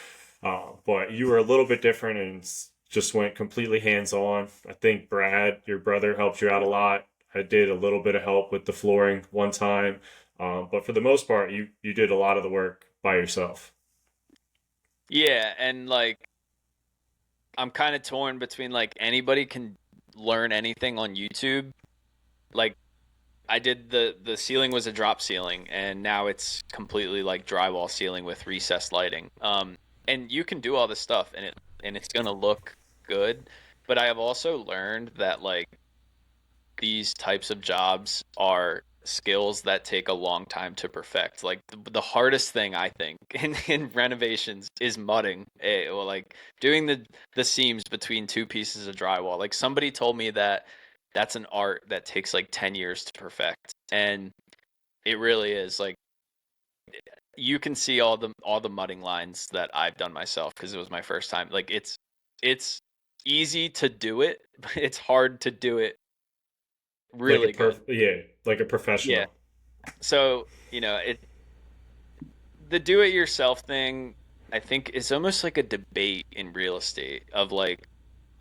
But you were a little bit different and just went completely hands on. I think Brad, your brother, helped you out a lot. I did a little bit of help with the flooring one time, but for the most part, you did a lot of the work by yourself. Yeah, and like I'm kind of torn between like anybody can learn anything on YouTube. Like I did the ceiling was a drop ceiling, and now it's completely like drywall ceiling with recessed lighting. And you can do all this stuff, and it's gonna look good. But I have also learned that like these types of jobs are skills that take a long time to perfect. Like the hardest thing I think in renovations is mudding, or like doing the seams between 2 pieces of drywall. Like somebody told me that that's an art that takes like 10 years to perfect. And it really is. Like you can see all the mudding lines that I've done myself because it was my first time. Like it's easy to do it, but it's hard to do it really good. Yeah, like a Yeah. professional. So, the do it yourself thing, I think is almost like a debate in real estate of like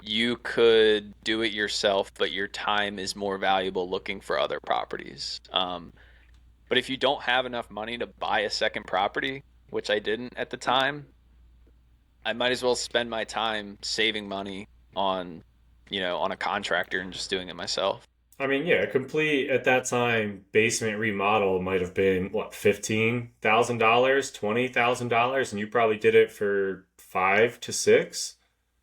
you could do it yourself, but your time is more valuable looking for other properties. But if you don't have enough money to buy a second property, which I didn't at the time, I might as well spend my time saving money on, on a contractor and just doing it myself. I mean, yeah, a complete at that time basement remodel might have been what, $15,000, $20,000, and you probably did it for 5 to 6.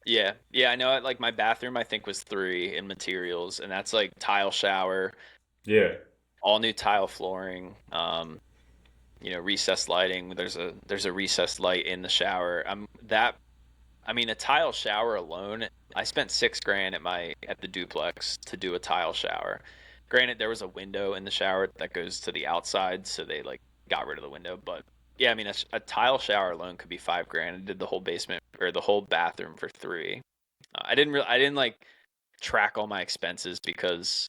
Yeah. Yeah, I know it. Like my bathroom, I think was 3 in materials, and that's like tile shower, Yeah, all new tile flooring, recessed lighting. There's a recessed light in the shower. I mean, a tile shower alone, I spent 6 grand at the duplex to do a tile shower. Granted, there was a window in the shower that goes to the outside, so they like got rid of the window. But yeah, I mean, a tile shower alone could be 5 grand. I did the whole basement or the whole bathroom for 3. I didn't like track all my expenses because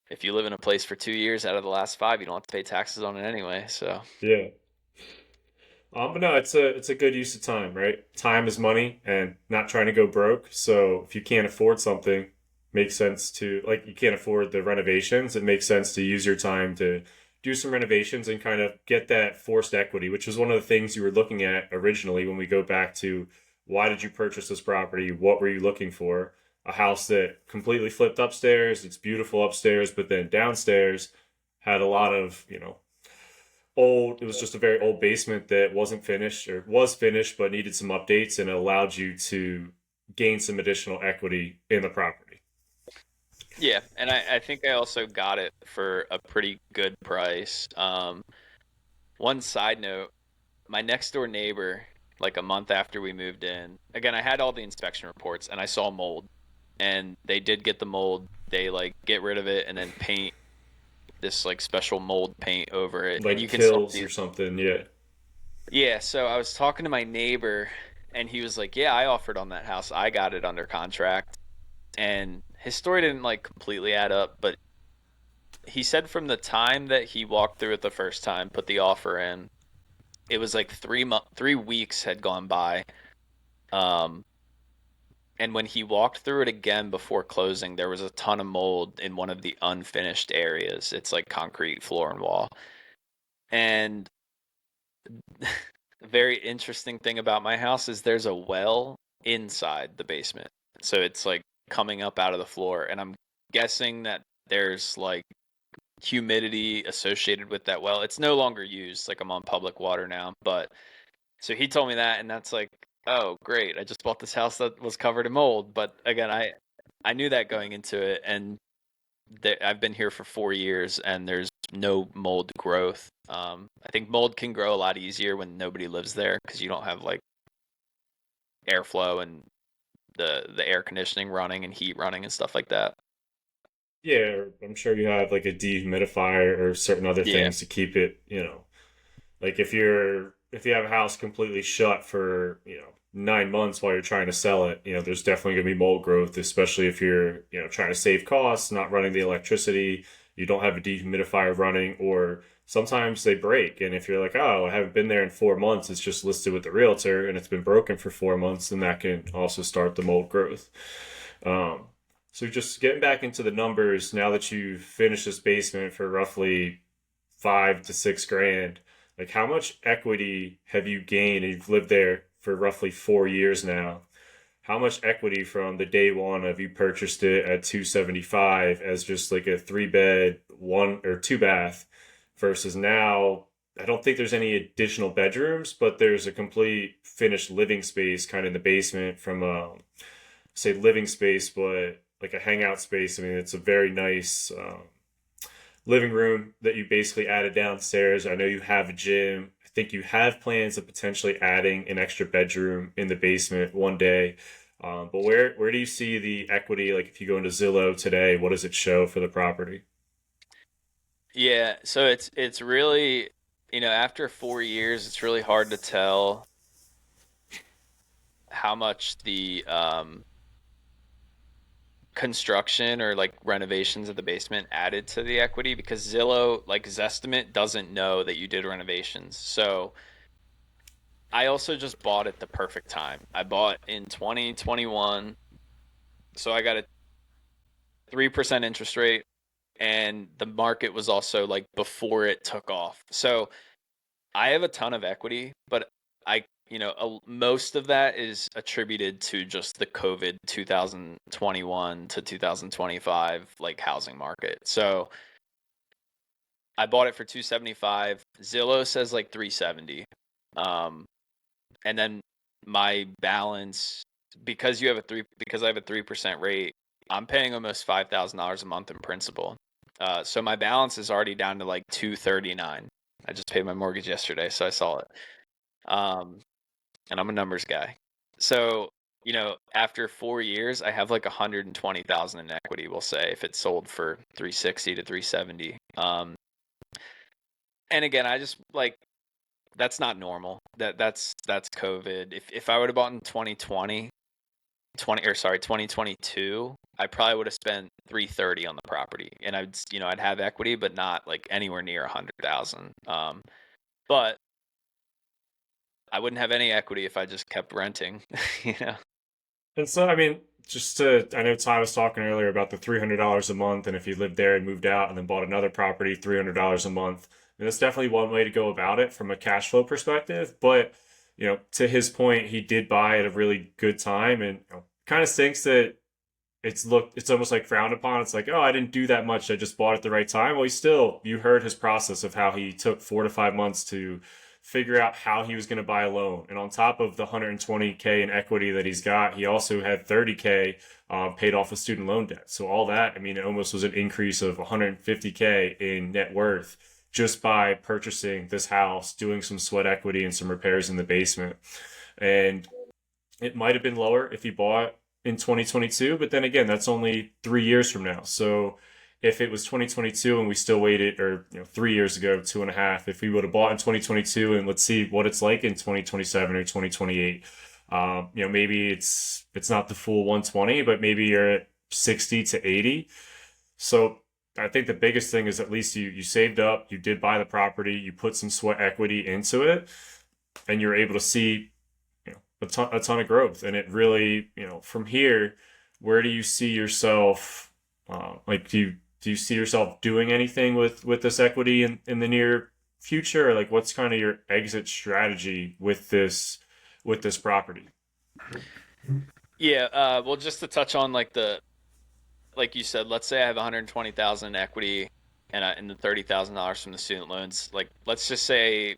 if you live in a place for 2 years out of the last 5, you don't have to pay taxes on it anyway. So yeah. But no, it's a good use of time, right? Time is money, and not trying to go broke. So if you can't afford something, makes sense to like you can't afford the renovations. It makes sense to use your time to do some renovations and kind of get that forced equity, which was one of the things you were looking at originally when we go back to why did you purchase this property? What were you looking for? a house that completely flipped upstairs. It's beautiful upstairs, but then downstairs had a lot of, old, it was just a very old basement that wasn't finished or was finished but needed some updates, and it allowed you to gain some additional equity in the property. Yeah, and I think I also got it for a pretty good price. One side note, my next door neighbor, like a month after we moved in, again, I had all the inspection reports and I saw mold, and they did get the mold. They like get rid of it and then paint this like special mold paint over it, and Like you can still kills see or it. something, yeah. Yeah, so I was talking to my neighbor, and he was like, "Yeah, I offered on that house. I got it under contract." And his story didn't like completely add up, but he said from the time that he walked through it the first time, put the offer in, it was like 3 weeks had gone by. Um, and when he walked through it again before closing, there was a ton of mold in one of the unfinished areas. It's like concrete floor and wall. And a very interesting thing about my house is there's a well inside the basement. So it's like coming up out of the floor. And I'm guessing that there's like humidity associated with that well. It's no longer used. Like I'm on public water now. But so he told me that, and that's like, oh, great. I just bought this house that was covered in mold. But again, I knew that going into it, and I've been here for 4 years, and there's no mold growth. I think mold can grow a lot easier when nobody lives there because you don't have like airflow and the air conditioning running and heat running and stuff like that. Yeah, I'm sure you have like a dehumidifier or certain other Yeah. things to keep it, like if you have a house completely shut for, 9 months while you're trying to sell it, there's definitely gonna be mold growth, especially if you're, trying to save costs, not running the electricity, you don't have a dehumidifier running, or sometimes they break. And if you're like, oh, I haven't been there in 4 months, it's just listed with the realtor and it's been broken for 4 months, then that can also start the mold growth. Um, so just getting back into the numbers, now that you've finished this basement for roughly 5 to 6 grand, like how much equity have you gained? And you've lived there for roughly 4 years now. How much equity from the day one of you purchased it at 275 as just like a 3 bed, one or two bath versus now? I don't think there's any additional bedrooms, but there's a complete finished living space kind of in the basement from say living space, but like a hangout space. I mean, it's a very nice living room that you basically added downstairs. I know you have a gym. I think you have plans of potentially adding an extra bedroom in the basement one day. But where do you see the equity? Like if you go into Zillow today, what does it show for the property? Yeah, so it's really, after 4 years, it's really hard to tell how much the construction or like renovations of the basement added to the equity because Zillow, like Zestimate, doesn't know that you did renovations. So I also just bought at the perfect time. I bought in 2021, so I got a 3% interest rate, and the market was also like before it took off. So I have a ton of equity, but most of that is attributed to just the COVID 2021 to 2025 like housing market. So I bought it for 275. Zillow says like 370. Um, and then my balance, because I have a 3% rate, I'm paying almost $5,000 a month in principal. So my balance is already down to like 239. I just paid my mortgage yesterday, so I saw it. Um, and I'm a numbers guy. So, after 4 years, I have like 120,000 in equity, we'll say, if it's sold for 360 to 370. And again, I just like that's not normal. That's COVID. If I would have bought in 2022, I probably would have spent 330 on the property, and I'd have equity, but not like anywhere near 100,000. But I wouldn't have any equity if I just kept renting, you know. And so, I mean, I know Ty was talking earlier about the $300 a month, and if you lived there and moved out and then bought another property, $300 a month. And that's definitely one way to go about it from a cash flow perspective. But, to his point, he did buy at a really good time, and kind of stinks that it's almost like frowned upon. It's like, oh, I didn't do that much. I just bought at the right time. Well, he still, you heard his process of how he took 4 to 5 months to figure out how he was going to buy a loan. And on top of the 120K in equity that he's got, he also had 30K paid off with student loan debt. So all that, I mean, it almost was an increase of 150K in net worth just by purchasing this house, doing some sweat equity and some repairs in the basement. And it might have been lower if he bought in 2022, but then again, that's only 3 years from now. So if it was 2022 and we still waited, or 3 years ago, 2.5, if we would have bought in 2022 and let's see what it's like in 2027 or 2028, maybe it's not the full 120, but maybe you're at 60 to 80. So I think the biggest thing is at least you saved up, you did buy the property, you put some sweat equity into it, and you're able to see a ton of growth. And it really, from here, where do you see yourself? Like, do you see yourself doing anything with this equity in the near future? Or like, what's kind of your exit strategy with this property? Yeah, well, just to touch on like you said, let's say I have 120,000 in equity and the $30,000 from the student loans. Like, let's just say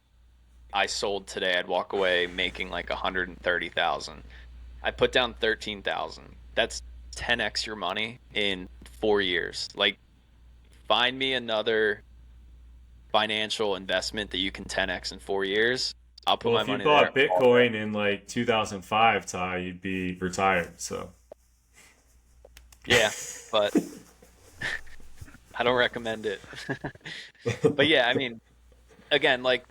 I sold today, I'd walk away making like 130,000. I put down 13,000. That's 10x your money in 4 years. Like, find me another financial investment that you can 10x in 4 years. I'll put Well, my if you money there bought all day. Bitcoin in like 2005, Ty, you'd be retired. So, Yeah, but I don't recommend it. But yeah, I mean, again, like,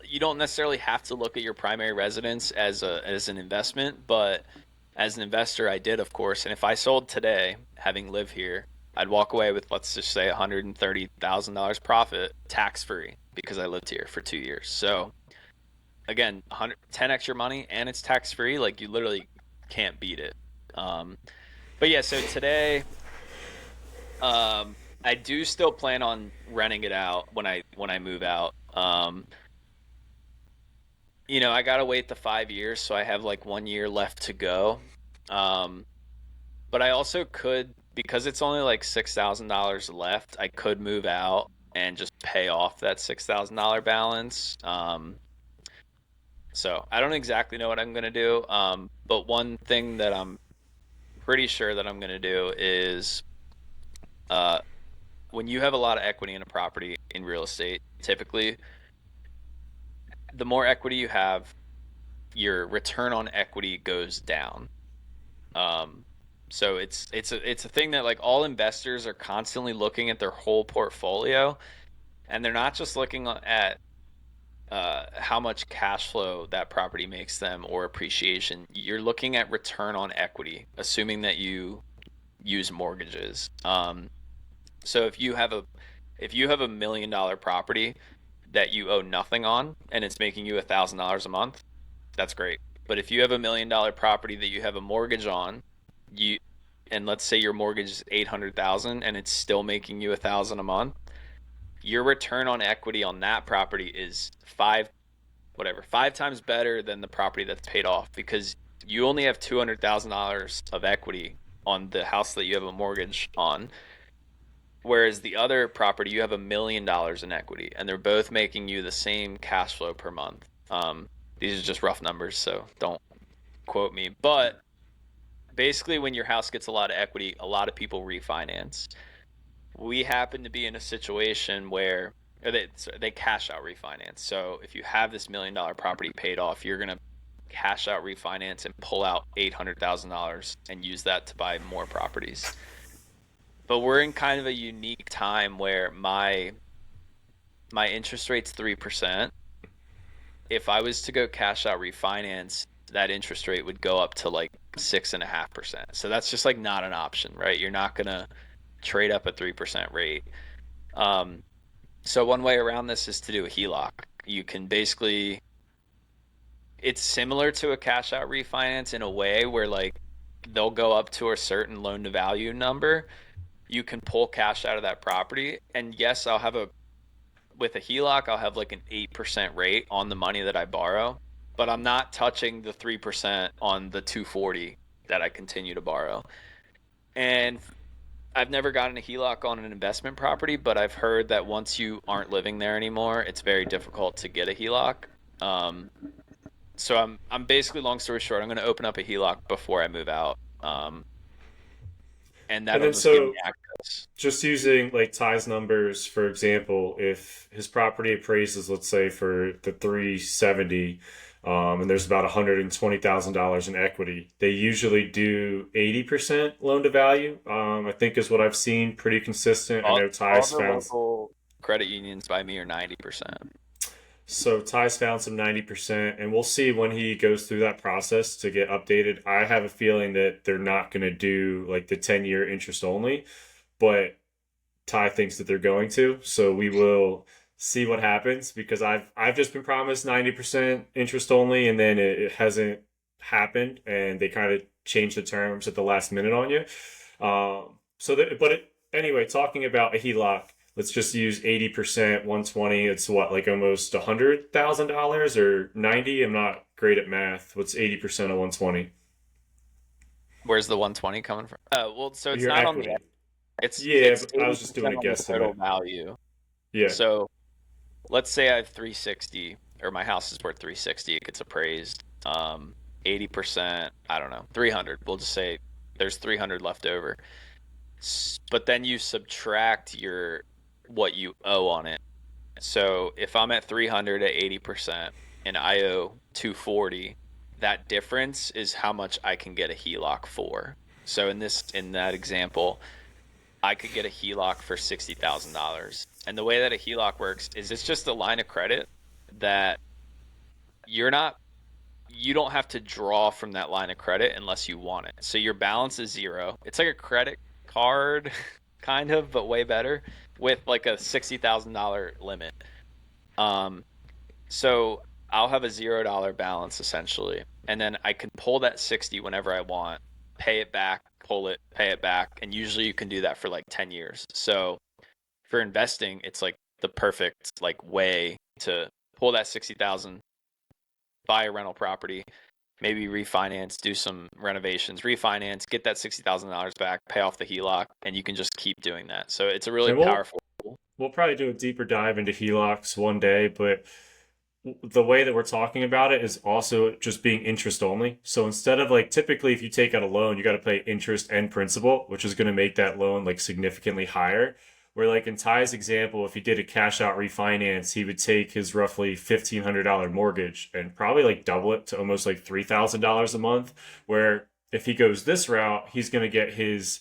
you don't necessarily have to look at your primary residence as an investment, but as an investor, I did, of course. And if I sold today, having lived here, I'd walk away with, let's just say, $130,000 profit, tax free, because I lived here for 2 years. So again, 10x your money, and it's tax free. Like, you literally can't beat it. Um, but yeah, so today, I do still plan on renting it out when I move out. I gotta wait the 5 years, so I have like 1 year left to go. Um, but I also could, because it's only like $6,000 left, I could move out and just pay off that $6,000 balance. So I don't exactly know what I'm gonna do. But one thing that I'm pretty sure that I'm gonna do is, uh, when you have a lot of equity in a property in real estate, typically the more equity you have, your return on equity goes down. Um, so it's a thing that, like, all investors are constantly looking at their whole portfolio, and they're not just looking at how much cash flow that property makes them or appreciation. You're looking at return on equity, assuming that you use mortgages. So if you have a $1 million property that you owe nothing on and it's making you $1,000 a month, that's great. But if you have $1 million property that you have a mortgage on, you and let's say your mortgage is 800,000 and it's still making you 1,000 a month, your return on equity on that property is five times better than the property that's paid off, because you only have $200,000 of equity on the house that you have a mortgage on. Whereas the other property, you have $1 million in equity, and they're both making you the same cash flow per month. These are just rough numbers, so don't quote me. But basically, when your house gets a lot of equity, a lot of people refinance. We happen to be in a situation where they cash out refinance. So if you have this $1 million property paid off, you're gonna cash out refinance and pull out $800,000 and use that to buy more properties. But we're in kind of a unique time where my interest rate's 3%. If I was to go cash out refinance, that interest rate would go up to like 6.5%. So that's just like not an option, right? You're not gonna trade up a 3% rate. Um, so one way around this is to do a HELOC. You can basically, it's similar to a cash out refinance in a way where, like, they'll go up to a certain loan to value number. You can pull cash out of that property. And yes, with a HELOC, I'll have like an 8% rate on the money that I borrow, but I'm not touching the 3% on the 240 that I continue to borrow. And I've never gotten a HELOC on an investment property, but I've heard that once you aren't living there anymore, it's very difficult to get a HELOC. Um, so I'm basically, long story short, I'm going to open up a HELOC before I move out, and And that'll then just give me so access. just using like Ty's numbers, for example, if his property appraises, let's say for the 370, and there's about $120,000 in equity, they usually do 80% loan to value. I think is what I've seen, pretty consistent. I know All Ty's the found local credit unions by me are 90%. Ty's found some 90%, and we'll see when he goes through that process to get updated. I have a feeling that they're not going to do like the 10-year interest only, but Ty thinks that they're going to. So we will see what happens because I've just been promised 90% interest only, and then it hasn't happened, and they kind of changed the terms at the last minute on you. Anyway, talking about a HELOC, let's just use 80%, 120. It's what, like almost $100,000 or 90? I'm not great at math. What's 80% of 120? Where's the 120 coming from? Well, so it's Your not on the, equity. Yeah, it's but I was just doing 80% a on the total guesstimate. value. Yeah. So let's say I have 360, or my house is worth 360, it gets appraised. 80%, I don't know, 300. We'll just say there's 300 left over. But then you subtract your what you owe on it. So if I'm at 300 at 80% and I owe 240, that difference is how much I can get a HELOC for. So in that example, I could get a HELOC for $60,000. And the way that a HELOC works is it's just a line of credit that you're not you don't have to draw from that line of credit unless you want it. So your balance is zero. It's like a credit card kind of, but way better with like a $60,000 limit. Um so I'll have a $0 balance essentially, and then I can pull that 60 whenever I want, pay it back, pull it, pay it back, and usually you can do that for like 10 years. So for investing, it's like the perfect like way to pull that 60,000, buy a rental property, maybe refinance, do some renovations, refinance, get that $60,000 back, pay off the HELOC, and you can just keep doing that. So it's a really And we'll powerful tool. we'll probably do a deeper dive into HELOCs one day, but the way that we're talking about it is also just being interest only. So instead of like typically if you take out a loan, you got to pay interest and principal, which is going to make that loan like significantly higher. Where like in Ty's example, if he did a cash out refinance, he would take his roughly $1,500 mortgage and probably like double it to almost like $3,000 a month. Where if he goes this route, he's going to get his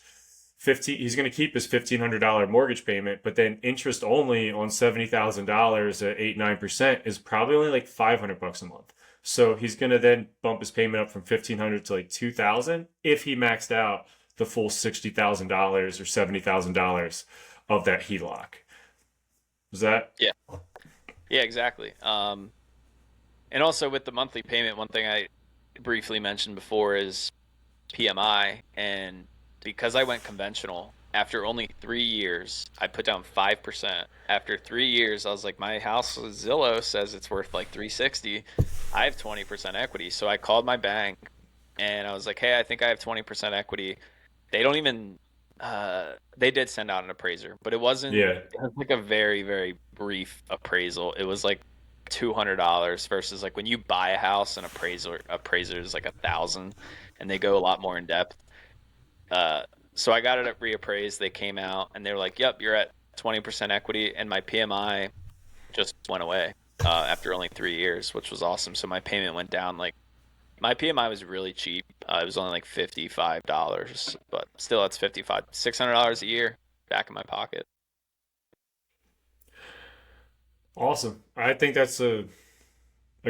15 he's going to keep his $1,500 mortgage payment, but then interest only on $70,000 at 8-9% is probably only like $500 a month. So he's going to then bump his payment up from 1,500 to like 2,000 if he maxed out the full $60,000 or $70,000 of that HELOC. Is that? Yeah. Yeah, exactly. And also with the monthly payment, one thing I briefly mentioned before is PMI. And because I went conventional, after only 3 years, I put down 5%. After 3 years, I was like, my house, Zillow says it's worth like 360. I have 20% equity. So I called my bank and I was like, hey, I think I have 20% equity. They don't even, they did send out an appraiser, but Yeah. it was like a very, very brief appraisal. It was like $200 versus like when you buy a house, an appraiser is like 1,000, and they go a lot more in depth. Uh, so I got it at reappraised. They came out and they were like, "Yep, you're at 20% equity," and my PMI just went away after only 3 years, which was awesome. So my payment went down. Like my PMI was really cheap. It was only like $55, but still, that's $600 a year back in my pocket. Awesome. I think that's a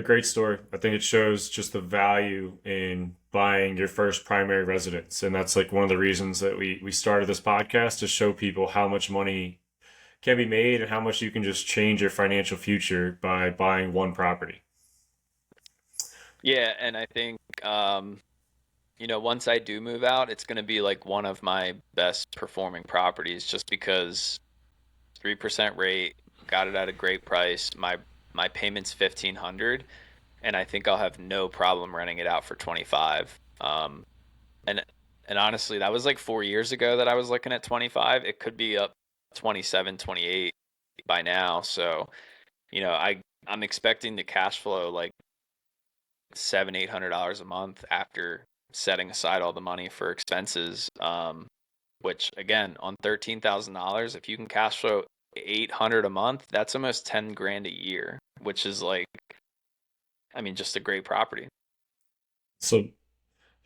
great story. I think it shows just the value in buying your first primary residence. And that's like one of the reasons that we started this podcast to show people how much money can be made and how much you can just change your financial future by buying one property. Yeah, and I think once I do move out, it's going to be like one of my best performing properties just because 3% rate, got it at a great price. My payment's 1,500, and I think I'll have no problem renting it out for 25. And And honestly, that was like 4 years ago that I was looking at 25. It could be up 27, 28 by now. So, I'm expecting to cash flow like seven, $800 a month after setting aside all the money for expenses. Which again, on $13,000, if you can cash flow 800 a month, that's almost 10 grand a year, which is like, I mean, just a great property. So,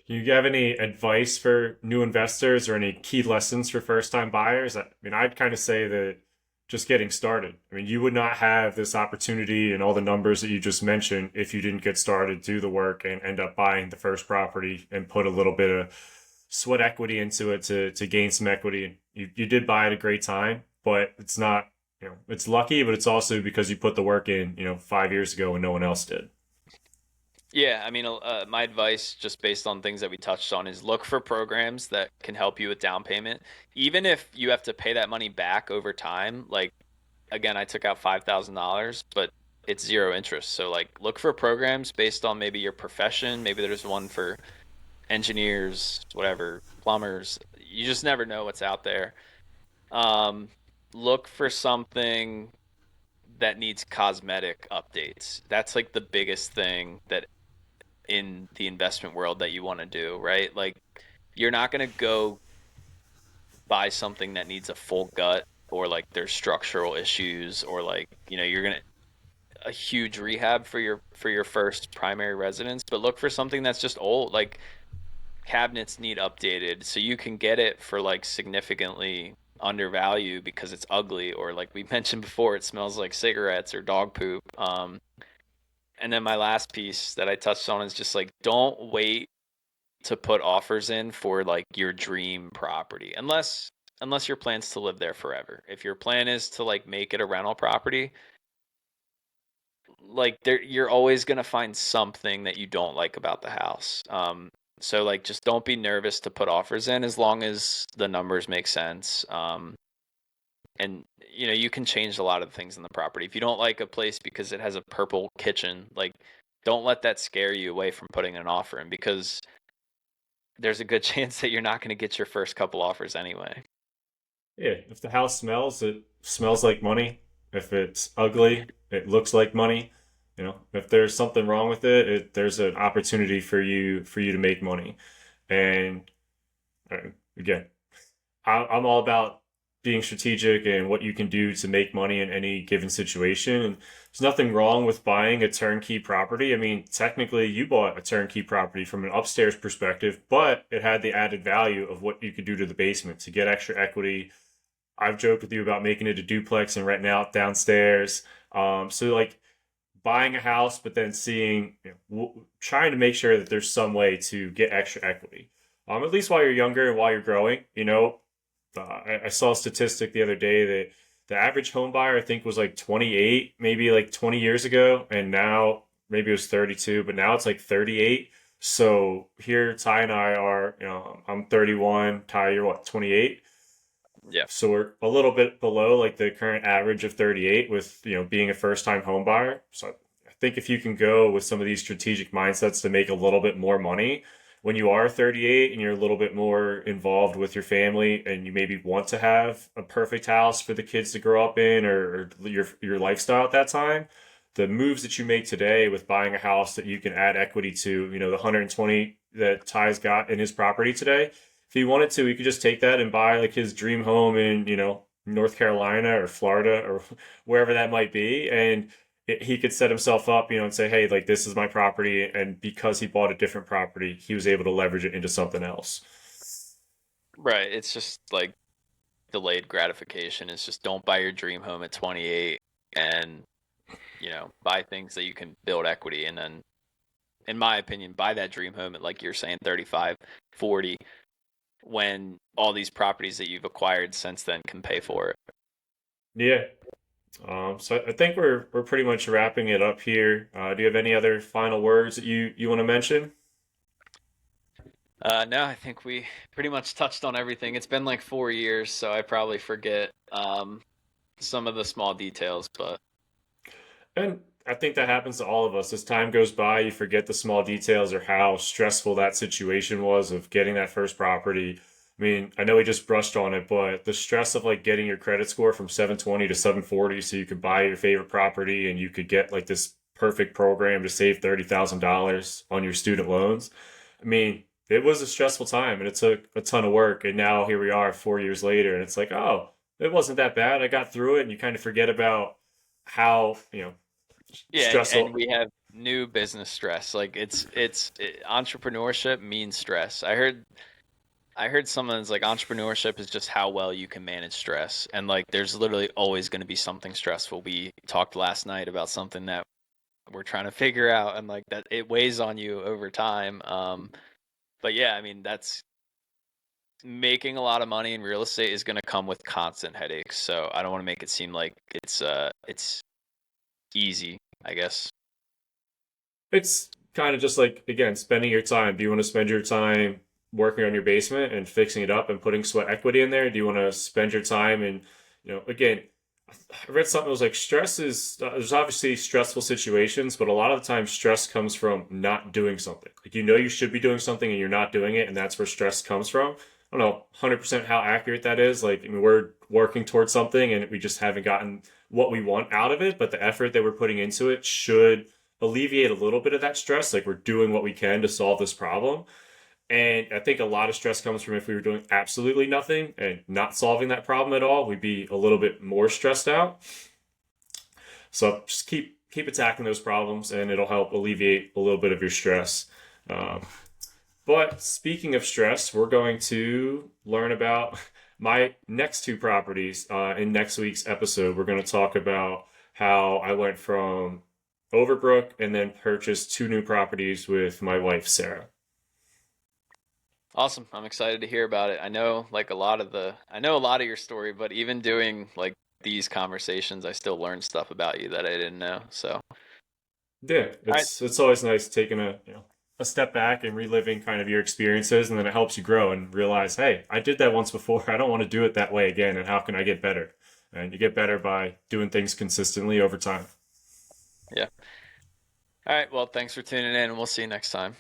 do you have any advice for new investors or any key lessons for first time buyers? I mean, I'd kind of say that just getting started. I mean, you would not have this opportunity and all the numbers that you just mentioned if you didn't get started, do the work, and end up buying the first property and put a little bit of sweat equity into it to gain some equity. You did buy at a great time, but it's not, it's lucky, but it's also because you put the work in, 5 years ago when no one else did. Yeah, I mean, my advice, just based on things that we touched on, is look for programs that can help you with down payment. Even if you have to pay that money back over time, like, again, I took out $5,000, but it's zero interest. So, like, look for programs based on maybe your profession. Maybe there's one for engineers, whatever, plumbers. You just never know what's out there. Um, Look for something that needs cosmetic updates. That's like the biggest thing that in the investment world that you want to do, right? Like, you're not going to go buy something that needs a full gut, or like there's structural issues, or like, you're going to a huge rehab for your first primary residence, but look for something that's just old. Like, cabinets need updated, so you can get it for like significantly undervalue because it's ugly, or like we mentioned before, it smells like cigarettes or dog poop. And then my last piece that I touched on is just like, don't wait to put offers in for like your dream property, unless your plan's to live there forever. If your plan is to like make it a rental property, like, there, you're always going to find something that you don't like about the house. So like, just don't be nervous to put offers in as long as the numbers make sense. And you can change a lot of things in the property. If you don't like a place because it has a purple kitchen, like, don't let that scare you away from putting an offer in, because there's a good chance that you're not going to get your first couple offers anyway. Yeah, if the house smells, it smells like money. If it's ugly, it looks like money. If there's something wrong with there's an opportunity for you to make money. And again, I'm all about being strategic and what you can do to make money in any given situation. And there's nothing wrong with buying a turnkey property. I mean, technically, you bought a turnkey property from an upstairs perspective, but it had the added value of what you could do to the basement to get extra equity. I've joked with you about making it a duplex and renting out downstairs. So like buying a house, but then seeing, trying to make sure that there's some way to get extra equity. At least while you're younger and while you're growing. I saw a statistic the other day that the average home buyer I think was like 28, maybe like 20 years ago, and now maybe it was 32, but now it's like 38. So here, Ty and I are, I'm 31. Ty, you're what, 28? Yeah. So we're a little bit below like the current average of 38 with, being a first time home buyer. So I think if you can go with some of these strategic mindsets to make a little bit more money when you are 38 and you're a little bit more involved with your family and you maybe want to have a perfect house for the kids to grow up in, or your lifestyle at that time, the moves that you make today with buying a house that you can add equity to, the 120 that Ty's got in his property today, if he wanted to, he could just take that and buy like his dream home in, North Carolina or Florida or wherever that might be. And he could set himself up, and say, hey, like this is my property. And because he bought a different property, he was able to leverage it into something else. Right. It's just like delayed gratification. It's just, don't buy your dream home at 28, and, buy things that you can build equity. And then, in my opinion, buy that dream home at, like you're saying, 35, 40, when all these properties that you've acquired since then can pay for it. Yeah. So I think we're pretty much wrapping it up here. Do you have any other final words that you want to mention? No, I think we pretty much touched on everything. It's been like 4 years, so I probably forget some of the small details, but And I think that happens to all of us. As time goes by, you forget the small details or how stressful that situation was of getting that first property. I mean, I know we just brushed on it, but the stress of like getting your credit score from 720 to 740 so you could buy your favorite property and you could get like this perfect program to save $30,000 on your student loans. I mean, it was a stressful time and it took a ton of work. And now here we are 4 years later, and it's like, oh, it wasn't that bad. I got through it, and you kind of forget about how, Yeah, and stressful. we have new business stress. Like entrepreneurship means stress. I heard someone's like entrepreneurship is just how well you can manage stress. And like there's literally always going to be something stressful. We talked last night about something that we're trying to figure out and like that it weighs on you over time. But yeah, I mean that's making a lot of money in real estate is going to come with constant headaches. So I don't want to make it seem like it's easy, I guess. It's kind of just like, again, spending your time. Do you want to spend your time working on your basement and fixing it up and putting sweat equity in there? Do you want to spend your time and, again, I read something that was like stress is, there's obviously stressful situations, but a lot of the time stress comes from not doing something. Like, you should be doing something and you're not doing it, and that's where stress comes from. I don't know 100% how accurate that is. Like, I mean, we're working towards something and we just haven't gotten what we want out of it, but the effort that we're putting into it should alleviate a little bit of that stress. Like, we're doing what we can to solve this problem. And I think a lot of stress comes from if we were doing absolutely nothing and not solving that problem at all, we'd be a little bit more stressed out. So just keep attacking those problems, and it'll help alleviate a little bit of your stress. Um, but speaking of stress, we're going to learn about my next two properties in next week's episode. We're going to talk about how I went from Overbrook and then purchased two new properties with my wife, Sarah. Awesome. I'm excited to hear about it. I know a lot of your story, but even doing like these conversations, I still learn stuff about you that I didn't know. So, Yeah, all right. it's always nice taking a step back and reliving kind of your experiences, and then it helps you grow and realize, hey, I did that once before. I don't want to do it that way again, and how can I get better? And you get better by doing things consistently over time. Yeah. All right. Well, thanks for tuning in and we'll see you next time.